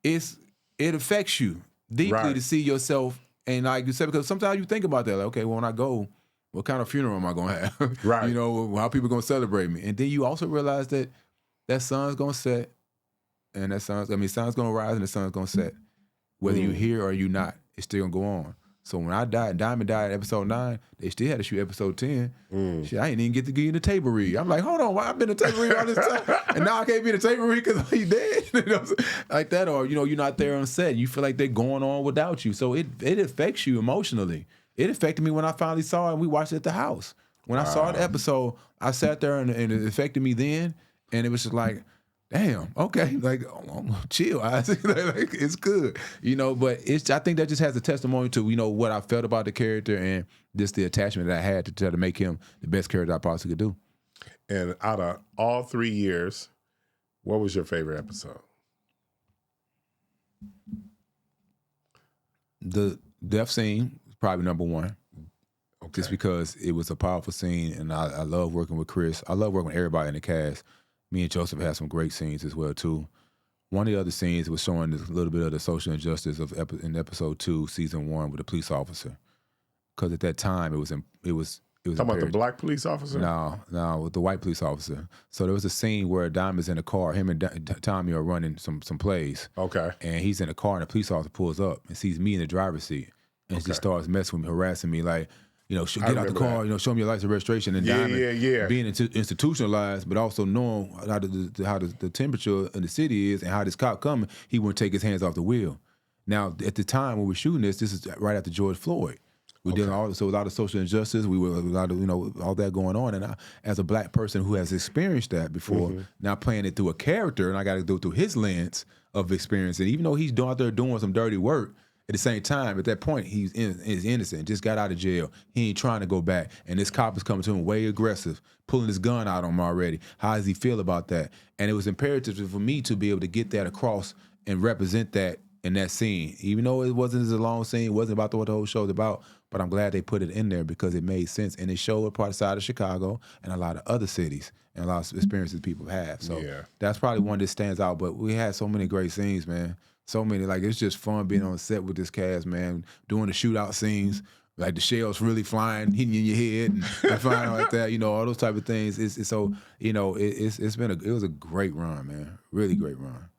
it affects you deeply to see yourself. And like you said, because sometimes you think about that. Like, okay, well, when I go, what kind of funeral am I going to have? Right. How people going to celebrate me. And then you also realize that sun's going to set, and sun's going to rise and the sun's going to set. Whether you're here or you're not, it's still going to go on. So when I died, Diamond died at episode 9, they still had to shoot episode 10. Shit, I didn't even get to get in the table read. I'm like, hold on, why I've been in the table read all this time? And now I can't be in the table read because he's dead. Like that, or, you're not there on set. You feel like they're going on without you. So it affects you emotionally. It affected me when I finally saw it and we watched it at the house. When I saw the episode, I sat there and it affected me then. And it was just like, damn, okay, like, chill. I think like, it's good, but I think that just has a testimony to, what I felt about the character and just the attachment that I had to try to make him the best character I possibly could do. And out of all 3 years, what was your favorite episode? The death scene is probably number one. Okay. Just because it was a powerful scene, and I love working with Chris. I love working with everybody in the cast. Me and Joseph had some great scenes as well too. One of the other scenes was showing a little bit of the social injustice in episode 2, season 1, with the police officer. Because at that time it was Talking about the black police officer? No, with the white police officer. So there was a scene where Diamond's in a car. Him and Tommy are running some plays. Okay. And he's in a car, and a police officer pulls up and sees me in the driver's seat, and just starts messing with me, harassing me, like, get out the car, show me your license and registration. And Diamond being institutionalized, but also knowing how the temperature in the city is and how this cop coming, he wouldn't take his hands off the wheel. Now, at the time when we're shooting this is right after George Floyd. We did a lot of social injustice. We were a lot of all that going on. And I, as a black person who has experienced that before, now playing it through a character, and I got to do it through his lens of experience. And even though he's out there doing some dirty work, at the same time, at that point, he's innocent, just got out of jail. He ain't trying to go back. And this cop is coming to him way aggressive, pulling his gun out on him already. How does he feel about that? And it was imperative for me to be able to get that across and represent that in that scene. Even though it wasn't as a long scene, it wasn't about what the whole show's about, but I'm glad they put it in there because it made sense. And it showed a part side of Chicago and a lot of other cities and a lot of experiences people have. So that's probably one that stands out. But we had so many great scenes, man. So many, like, it's just fun being on set with this cast, man, doing the shootout scenes, like the shells really flying, hitting you in your head and flying like that, all those type of things. It was a great run, man, really great run.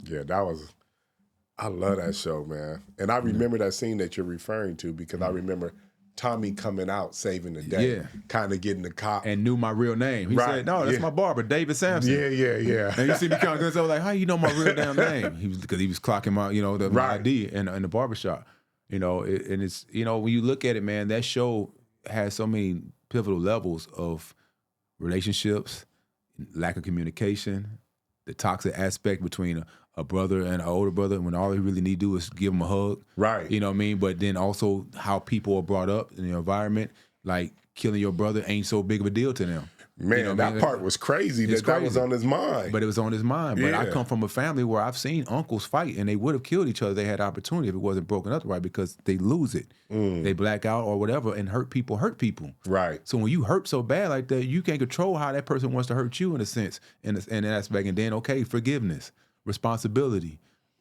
Yeah, I love that show, man. And I remember that scene that you're referring to because I remember Tommy coming out saving the day, kind of getting the cop. And knew my real name. He said, no, that's my barber, David Sampson. Yeah. And you see me kind of so like, how you know my real damn name? Because he was clocking my ID in the barbershop. And it's, when you look at it, man, that show has so many pivotal levels of relationships, lack of communication, the toxic aspect between a brother and an older brother when all he really need to do is give him a hug. Right. You know what I mean? But then also how people are brought up in the environment, like killing your brother ain't so big of a deal to them. Man, that part was crazy. That was on his mind. But it was on his mind. But I come from a family where I've seen uncles fight, and they would have killed each other. They had opportunity if it wasn't broken up right because they lose it. They black out or whatever, and hurt people. Right. So when you hurt so bad like that, you can't control how that person wants to hurt you in a sense, in that aspect. And then, forgiveness, responsibility,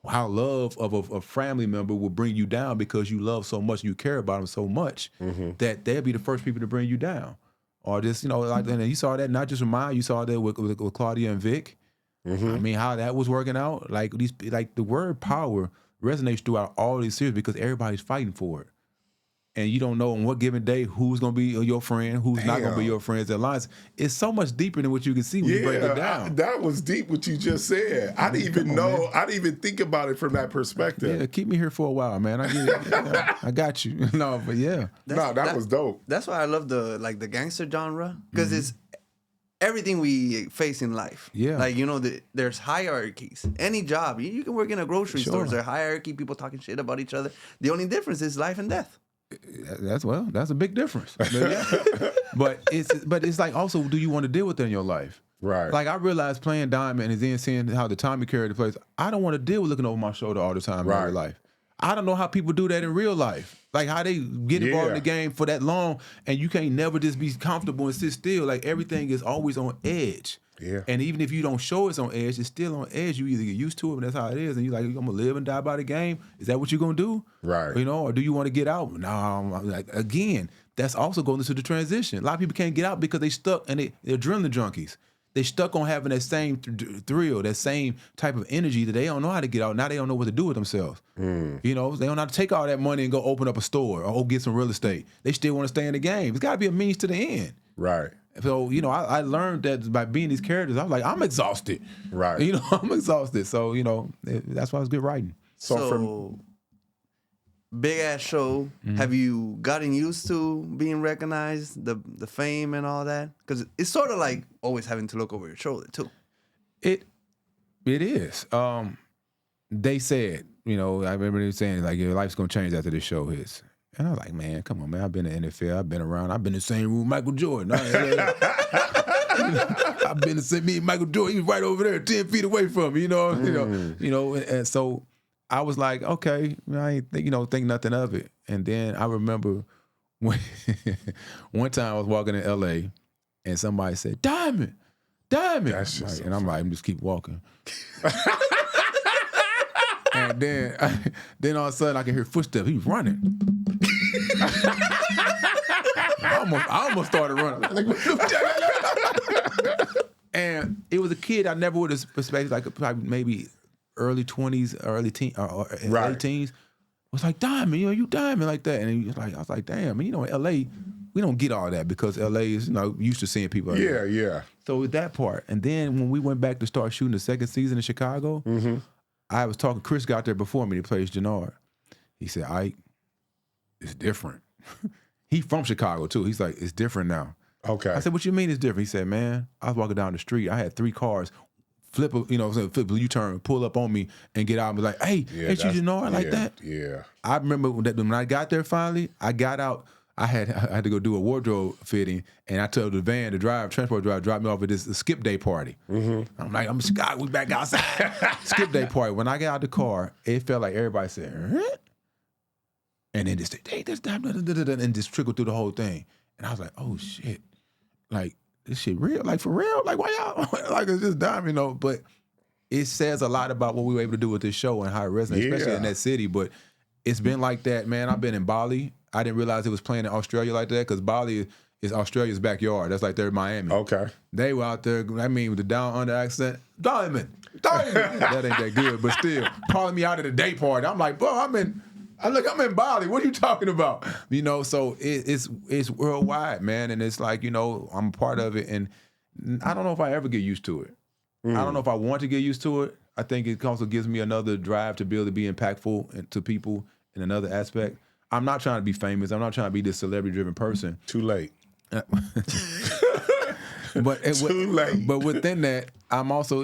how love of a family member will bring you down because you love so much, you care about them so much that they'll be the first people to bring you down. Or just, and you saw that not just with mine, you saw that with Claudia and Vic. I mean, how that was working out. Like the word power resonates throughout all these series because everybody's fighting for it. And you don't know on what given day who's going to be your friend, who's not going to be your friend's alliance. It's so much deeper than what you can see when you break it down. That was deep what you just said. I didn't even know. I didn't even think about it from that perspective. Yeah, keep me here for a while, man. I get it. I got you. No, but yeah. That was dope. That's why I love the gangster genre because it's everything we face in life. Yeah. Like, there's hierarchies. Any job, you can work in a grocery store. There's a hierarchy, people talking shit about each other. The only difference is life and death. That's a big difference. But it's like also, do you want to deal with it in your life? Right. Like I realized playing Diamond and then seeing how the Tommy carried the place. I don't want to deal with looking over my shoulder all the time in real life. I don't know how people do that in real life. Like how they get involved in the game for that long and you can't never just be comfortable and sit still. Like everything is always on edge. Yeah. And even if you don't show it's on edge, it's still on edge. You either get used to it and that's how it is. And you're like, I'm going to live and die by the game. Is that what you're going to do? Right. Or do you want to get out? No, again, that's also going into the transition. A lot of people can't get out because they stuck and they're adrenaline junkies. They stuck on having that same thrill, that same type of energy that they don't know how to get out. Now they don't know what to do with themselves. They don't know how to take all that money and go open up a store or go get some real estate. They still want to stay in the game. It's got to be a means to the end. Right. So, I learned that by being these characters, I was like, I'm exhausted. Right. I'm exhausted. So, that's why it's good writing. So big ass show. Have you gotten used to being recognized, the fame and all that? Because it's sort of like always having to look over your shoulder too. It is. They said, I remember they saying like your life's gonna change after this show hits. And I was like, man, come on, man. I've been in the NFL. I've been around. I've been in the same room with Michael Jordan. I've been in the same, me and Michael Jordan. He was right over there, 10 feet away from me, And so I was like, okay, I ain't think nothing of it. And then I remember when one time I was walking in LA and somebody said, Diamond. That's just and I'm like, I'm just keep walking. And then all of a sudden I can hear footsteps. He was running. I almost started running. And it was a kid I never would have suspected, like probably maybe early 20s, early teens, or late teens. Was like, Diamond, you Diamond like that. And he was like, I was like, damn, in LA, we don't get all that because LA is, used to seeing people like that. Yeah. So with that part. And then when we went back to start shooting the second season in Chicago, I was talking, Chris got there before me to play Jannard. He said, Ike, it's different. He from Chicago too. He's like, it's different now. Okay. I said, what you mean it's different? He said, man, I was walking down the street. I had 3 cars flip a U-turn, pull up on me and get out and be like, hey, ain't you Jannard like that? Yeah. I remember when I got there finally, I got out. I had to go do a wardrobe fitting, and I told the transport driver, drop me off at this skip day party. I'm like, I'm Scott, we back outside. Skip day party. When I got out the car, it felt like everybody said, huh? And then just, hey, this time, and just trickled through the whole thing. And I was like, oh shit, like this shit real, like for real, like why y'all, like it's just Diamond, but it says a lot about what we were able to do with this show and how it resonates, especially in that city. But it's been like that, man. I've been in Bali. I didn't realize it was playing in Australia like that because Bali is Australia's backyard. That's like they're Miami. Okay. They were out there, with the down under accent, Diamond. That ain't that good, but still, calling me out at a day party. I'm like, bro, I'm in Bali. What are you talking about? So it's worldwide, man. And it's like, I'm a part of it. And I don't know if I ever get used to it. I don't know if I want to get used to it. I think it also gives me another drive to be able to be impactful to people in another aspect. I'm not trying to be famous. I'm not trying to be this celebrity-driven person. Too late. Too late. But within that, I'm also,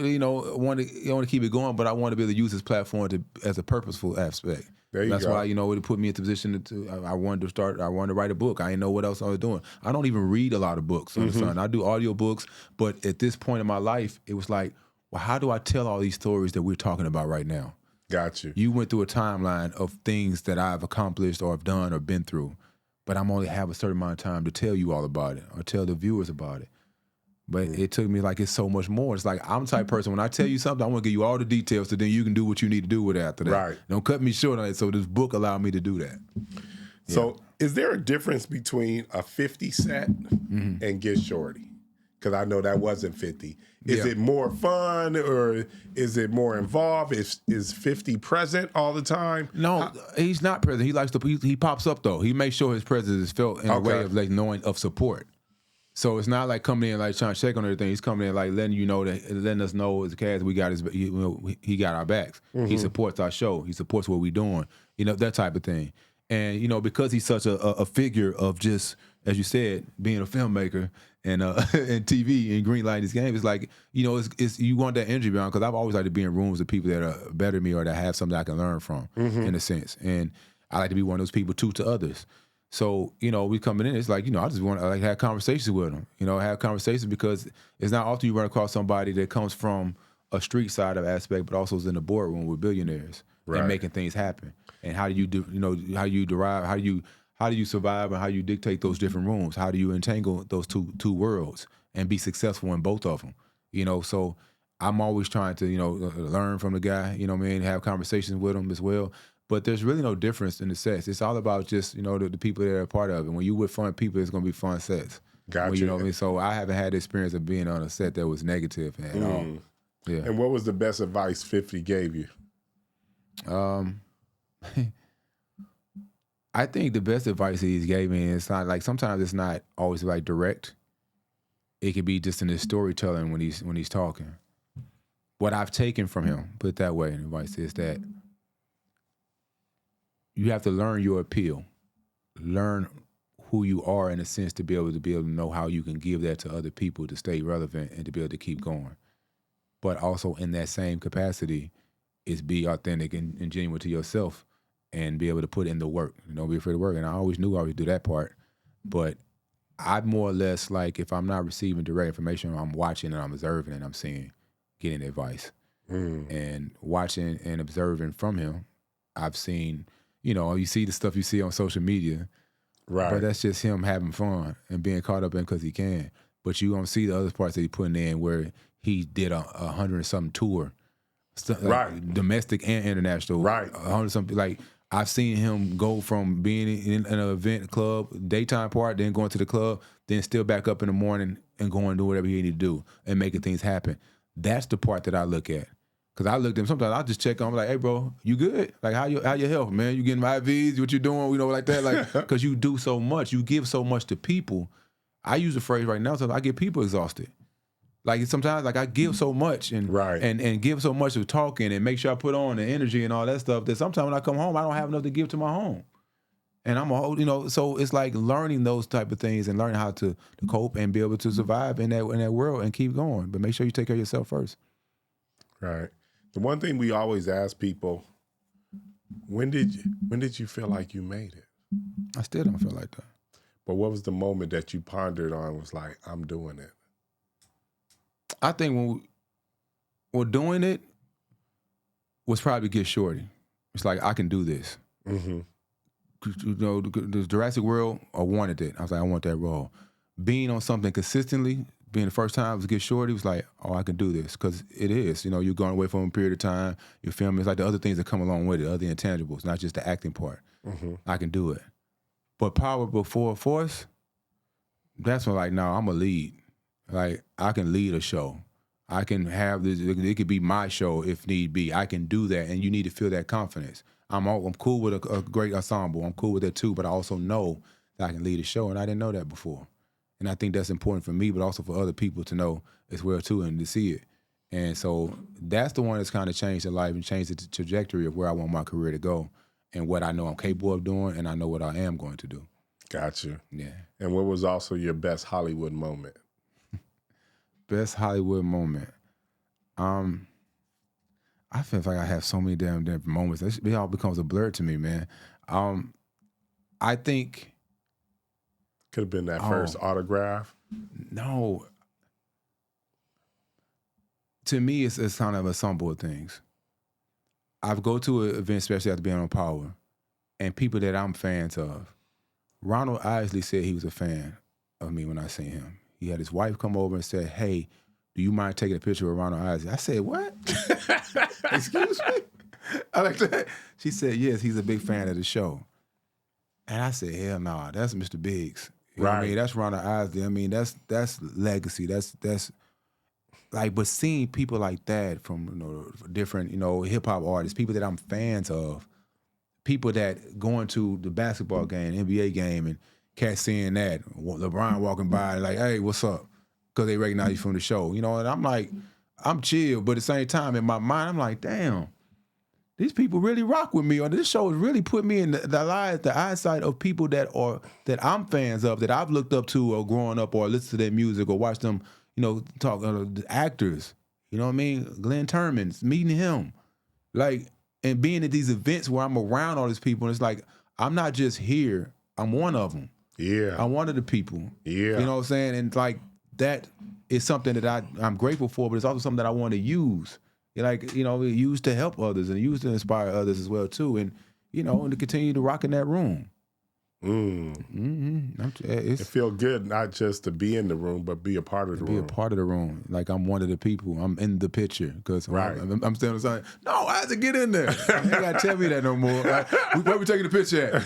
want to keep it going, but I want to be able to use this platform as a purposeful aspect. That's why, it put me in a position I wanted to write a book. I didn't know what else I was doing. I don't even read a lot of books on the sun. I do audio books, but at this point in my life, it was like, well, how do I tell all these stories that we're talking about right now? Got you. You went through a timeline of things that I've accomplished or have done or been through, but I'm only have a certain amount of time to tell you all about it or tell the viewers about it. But it took me it's so much more. It's like I'm the type of person, when I tell you something, I want to give you all the details so then you can do what you need to do with it after that. Right. Don't cut me short on it. So this book allowed me to do that. So is there a difference between a 50 set and Get Shorty? Because I know that wasn't 50. Is it more fun or is it more involved? Is 50 present all the time? No, he's not present. He likes to. He pops up though. He makes sure his presence is felt in a way of knowing of support. So it's not like coming in trying to check on everything. He's coming in letting us know as a cast we got he got our backs. He supports our show. He supports what we're doing. That type of thing. And because he's such a figure of just, as you said, being a filmmaker and TV and greenlighting this game, it's like it's you want that energy around, because I've always liked to be in rooms with people that are better than me or that have something I can learn from in a sense. And I like to be one of those people too to others. So, we coming in, it's like, I just want to have conversations with them, have conversations, because it's not often you run across somebody that comes from a street side of aspect, but also is in the boardroom with billionaires and making things happen. And how do you do, how you derive, how do you survive, and how you dictate those different rooms? How do you entangle those two worlds and be successful in both of them? So I'm always trying to, learn from the guy, have conversations with him as well. But there's really no difference in the sets. It's all about just, the people that are a part of it. When you with fun people, it's going to be fun sets. Gotcha. You know what I mean? So I haven't had the experience of being on a set that was negative at all. Yeah. And what was the best advice 50 gave you? I think the best advice he gave me is not sometimes it's not always direct. It could be just in his storytelling when he's talking. What I've taken from him, put it that way, and advice is that you have to learn your appeal, learn who you are in a sense to be able to know how you can give that to other people to stay relevant and to be able to keep going. But also in that same capacity is be authentic and genuine to yourself and be able to put in the work. Don't be afraid to work. And I always knew I would do that part. But I more or less, like, if I'm not receiving direct information, I'm watching and I'm observing and I'm seeing, getting advice. And watching and observing from him, I've seen, you see the stuff you see on social media. Right. But that's just him having fun and being caught up in because he can. But you don't see the other parts that he's putting in where he did a 100-something tour. Like domestic and international. Right. 100-something. Like, I've seen him go from being in an event club, daytime part, then going to the club, then still back up in the morning and going and do whatever he need to do and making things happen. That's the part that I look at. Because I look at him, sometimes I'll just check on him like, hey, bro, you good? Like, how your health, man? You getting IVs? What you doing? Like that? Like, because you do so much. You give so much to people. I use the phrase right now, so I get people exhausted. Like, sometimes, like, I give so much and give so much of talking and make sure I put on the energy and all that stuff that sometimes when I come home, I don't have enough to give to my home. And I'm so it's like learning those type of things and learning how to cope and be able to survive in that world and keep going. But make sure you take care of yourself first. Right. The one thing we always ask people, when did you feel like you made it? I still don't feel like that. But what was the moment that you pondered on was like, I'm doing it? I think when we're doing it was probably Get Shorty. It's like, I can do this. Mm-hmm. The Jurassic World, I wanted it. I was like, I want that role. Being on something consistently, being the first time was Get Shorty, was like, oh, I can do this. Because it is. You're going away from a period of time. You're filming. It's like the other things that come along with it, other intangibles, not just the acting part. Mm-hmm. I can do it. But Power Before Force, that's when, like, no, I'm a lead. Like, I can lead a show. I can have this. It could be my show if need be. I can do that, and you need to feel that confidence. I'm cool with a great ensemble. I'm cool with that too, but I also know that I can lead a show, and I didn't know that before. And I think that's important for me, but also for other people to know as well too, and to see it. And so that's the one that's kind of changed the life and changed the trajectory of where I want my career to go, and what I know I'm capable of doing, and I know what I am going to do. Got you. Yeah. And what was also your best Hollywood moment? Best Hollywood moment. I feel like I have so many damn different moments. It all becomes a blur to me, man. I think could have been that first autograph. No. To me, it's kind of a ensemble of things. I go to an event, especially after being on Power, and people that I'm fans of. Ronald Isley said he was a fan of me when I seen him. He had his wife come over and said, hey, do you mind taking a picture with Ronald Isley? I said, what? Excuse me? I like that. She said, yes, he's a big fan of the show. And I said, hell no, that's Mr. Biggs. You know what I mean? That's Ronald Isley. I mean, that's legacy. That's like, but seeing people like that from different hip hop artists, people that I'm fans of, people that going to the basketball game, NBA game, and cats seeing that LeBron walking by like, hey, what's up? Because they recognize you from the show, and I'm like, I'm chill, but at the same time, in my mind, I'm like, damn, these people really rock with me, or this show has really put me in the eyesight of people that I'm fans of, that I've looked up to, or growing up, or listened to their music, or watched them, talk the actors. You know what I mean? Glenn Turman, meeting him, like, and being at these events where I'm around all these people, and it's like, I'm not just here, I'm one of them. Yeah, I'm one of the people. Yeah, you know what I'm saying? And like, that is something that I'm grateful for, but it's also something that I want to use. Use to help others and use to inspire others as well too, and and to continue to rock in that room. It feels good not just to be in the room, but be a part of the room. Be a part of the room. Like, I'm one of the people. I'm in the picture because I'm standing on the side. No, I have to get in there. You ain't got to tell me that no more. Where we taking the picture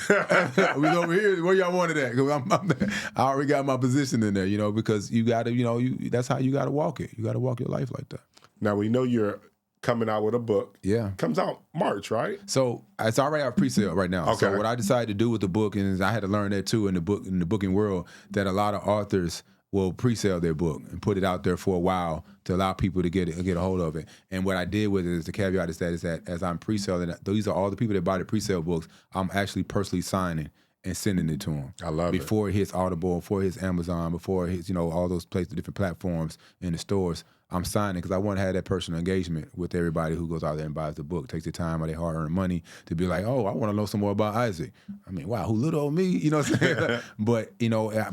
at? We over here. Where y'all wanted at? Because I already got my position in there, because you got to, that's how you got to walk it. You got to walk your life like that. Now, we know you're coming out with a book. Yeah. Comes out March, right? So it's already out pre-sale right now. Okay. So what I decided to do with the book, and I had to learn that too in the booking world, that a lot of authors will pre-sale their book and put it out there for a while to allow people to get a hold of it. And what I did with it is, the caveat is that as I'm pre-selling, these are all the people that buy the pre-sale books, I'm actually personally signing and sending it to them. I love before it hits Audible, before it hits Amazon, before it hits all those places, different platforms in the stores. I'm signing because I want to have that personal engagement with everybody who goes out there and buys the book, takes the time of their hard-earned money to be like, oh, I want to know some more about Isaac. I mean, wow, who little old me? You know what I'm saying? But,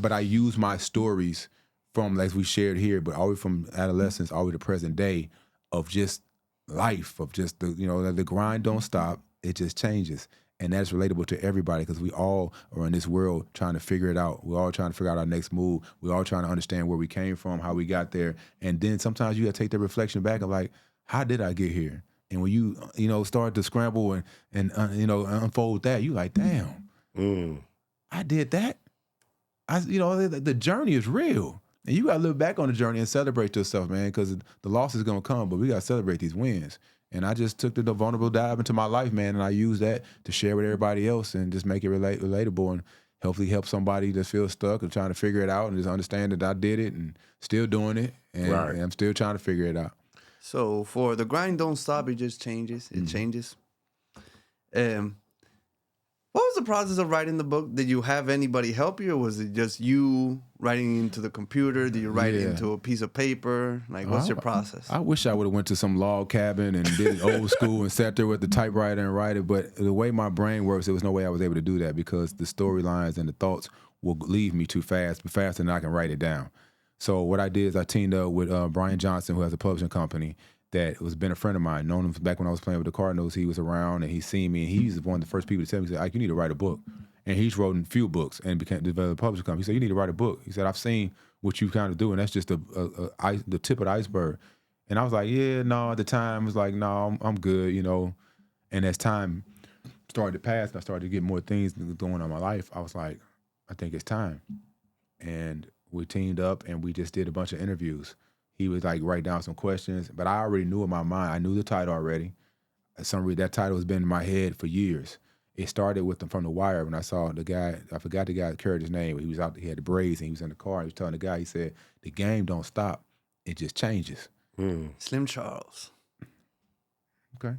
but I use my stories from, as we shared here, but always from adolescence, always to present day of just life, of just the grind don't stop. It just changes. And that's relatable to everybody because we all are in this world trying to figure it out. We're all trying to figure out our next move. We're all trying to understand where we came from, how we got there. And then sometimes you got to take that reflection back of like, how did I get here? And when you, start to scramble and unfold that, you like, damn, I did that. The journey is real. And you got to look back on the journey and celebrate yourself, man, because the loss is going to come, but we got to celebrate these wins. And I just took the vulnerable dive into my life, man, and I use that to share with everybody else and just make it relatable and hopefully help somebody that feels stuck and trying to figure it out and just understand that I did it and still doing it, and I'm still trying to figure it out. So for the grind don't stop, it just changes. It changes. What was the process of writing the book? Did you have anybody help you, or was it just you writing into the computer? Did you write it into a piece of paper? Like, what's your process? I wish I would have went to some log cabin and did it old school and sat there with the typewriter and write it. But the way my brain works, there was no way I was able to do that because the storylines and the thoughts will leave me too fast, but faster than I can write it down. So what I did is I teamed up with Brian Johnson, who has a publishing company that was been a friend of mine. Known him back when I was playing with the Cardinals. He was around and he seen me, and he's one of the first people to tell me, he said, Ike, you need to write a book. And he's wrote a few books and developed a publishing company. He said, you need to write a book. He said, I've seen what you kind of do, and that's just the tip of the iceberg. And I was like, yeah, no, at the time, I was like, no, I'm good, And as time started to pass and I started to get more things going on in my life, I was like, I think it's time. And we teamed up and we just did a bunch of interviews. He would like write down some questions, but I already knew in my mind. I knew the title already. That title has been in my head for years. It started with From the Wire when I saw the guy. I forgot the guy's character's name. He was out. He had the braids and he was in the car. He was telling the guy. He said, "The game don't stop. It just changes." Slim Charles. Okay.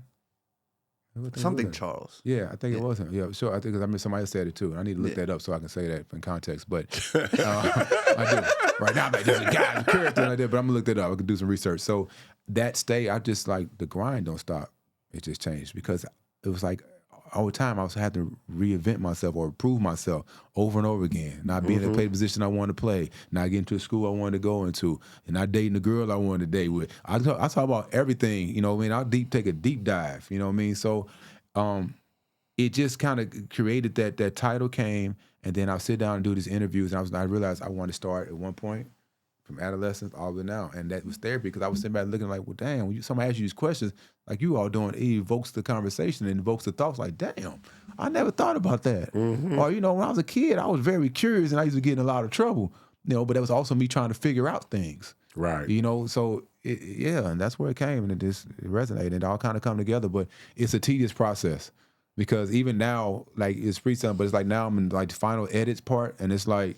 Something Charles. Yeah, I think it wasn't. Yeah, sure. I think somebody else said it too. And I need to look that up so I can say that in context. But I do. Right now, there's a guy's character like that, but I'm gonna look that up. I can do some research. So that stay, I just like the grind don't stop. It just changed because it was like all the time I was having to reinvent myself or prove myself over and over again. Not being able to play the position I wanted to play, not getting to the school I wanted to go into, and not dating the girl I wanted to date with. I talk about everything, you know what I mean? I'll take a deep dive, you know what I mean? So it just kind of created that title came, and then I'll sit down and do these interviews, and I realized I wanted to start at one point from adolescence all the way now, and that was therapy because I was sitting back looking like, well, damn, when somebody asks you these questions, like you all doing, it evokes the conversation and invokes the thoughts like, damn, I never thought about that. Or, when I was a kid, I was very curious and I used to get in a lot of trouble, but that was also me trying to figure out things. Right. So, and that's where it came, and it resonated. It all kind of come together, but it's a tedious process because even now, like, it's freestyle, but it's like now I'm in like the final edits part, and it's like,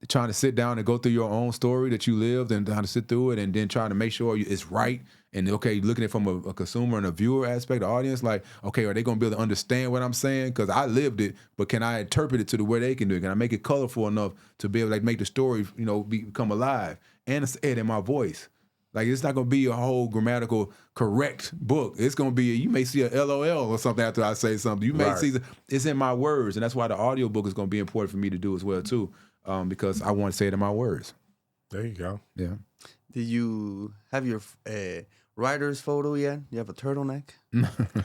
trying to sit down and go through your own story that you lived and how to sit through it and then trying to make sure it's right. And okay, looking at it from a consumer and a viewer aspect, the audience, like, okay, are they going to be able to understand what I'm saying? Because I lived it, but can I interpret it to the way they can do it? Can I make it colorful enough to be able to make the story, become alive? And it's in my voice. Like, it's not going to be a whole grammatical correct book. It's going to be, you may see a LOL or something after I say something. You may see, it's in my words. And that's why the audio book is going to be important for me to do as well, too. Because I want to say it in my words. There you go. Yeah. Did you have your writer's photo yet? You have a turtleneck?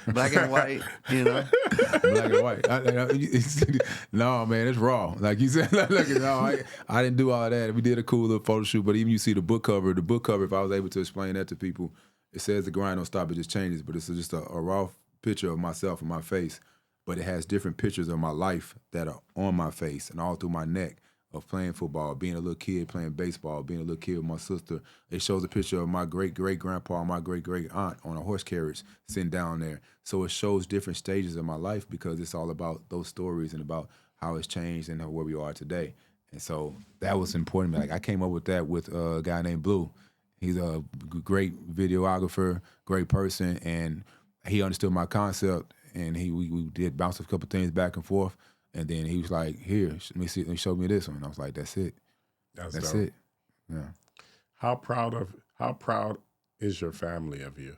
Black and white, Black and white. No, man, it's raw. Like you said, I didn't do all that. We did a cool little photo shoot, but even you see the book cover, if I was able to explain that to people, it says the grind don't stop, it just changes. But it's just a raw picture of myself and my face. But it has different pictures of my life that are on my face and all through my neck. Of playing football, being a little kid playing baseball, being a little kid with my sister. It shows a picture of my great-great-grandpa and my great-great-aunt on a horse carriage sitting down there. So it shows different stages of my life because it's all about those stories and about how it's changed and where we are today. And so that was important. Like I came up with that with a guy named Blue. He's a great videographer, great person, and he understood my concept, and we did bounce a couple things back and forth. And then he was like, "Here, let me see." He showed me this one. And I was like, "That's it. That's it." Yeah. How proud How proud is your family of you?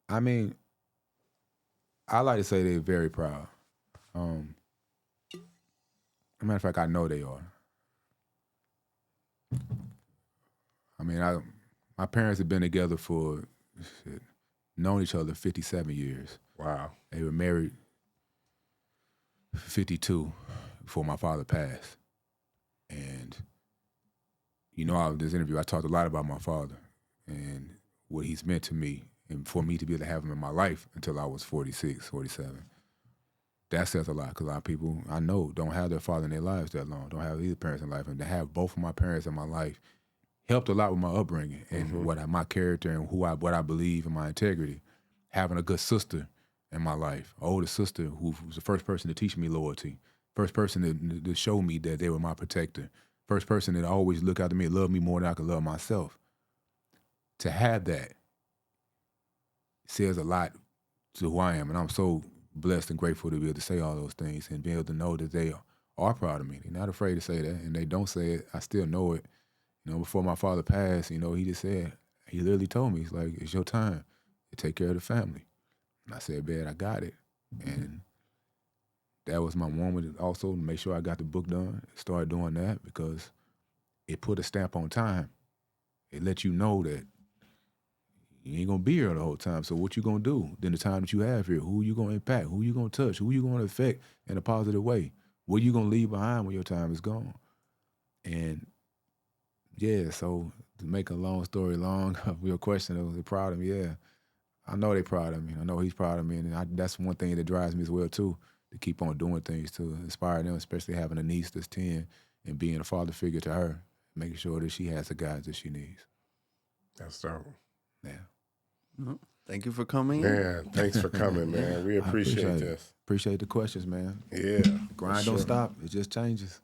I mean, I like to say they're very proud. As a matter of fact, I know they are. I mean, my parents have been together for, known each other 57 years. Wow. They were married 52 before my father passed. And, this interview, I talked a lot about my father and what he's meant to me, and for me to be able to have him in my life until I was 46, 47. That says a lot, because a lot of people I know don't have their father in their lives that long, don't have either parents in life. And to have both of my parents in my life helped a lot with my upbringing and my character and what I believe in my integrity. Having a good sister in my life, an older sister who was the first person to teach me loyalty, first person to show me that they were my protector, first person that always looked out to me and loved me more than I could love myself. To have that says a lot to who I am, and I'm so blessed and grateful to be able to say all those things and be able to know that they are proud of me. They're not afraid to say that, and they don't say it. I still know it. Before my father passed, he just said, he literally told me, he's like, it's your time to take care of the family. And I said, man, I got it. And that was my moment also to make sure I got the book done, started doing that, because it put a stamp on time. It let you know that you ain't gonna be here the whole time. So what you gonna do? Then the time that you have here, who you gonna impact? Who you gonna touch? Who you gonna affect in a positive way? What you gonna leave behind when your time is gone? And yeah, so to make a long story long, your question, was they proud of me? Yeah, I know they proud of me. I know he's proud of me, and that's one thing that drives me as well too, to keep on doing things to inspire them, especially having a niece that's 10 and being a father figure to her, making sure that she has the guidance that she needs. That's dope. Yeah. Thank you for coming. Man, thanks for coming, man. We appreciate this. Appreciate the questions, man. Yeah. The grind don't stop. It just changes.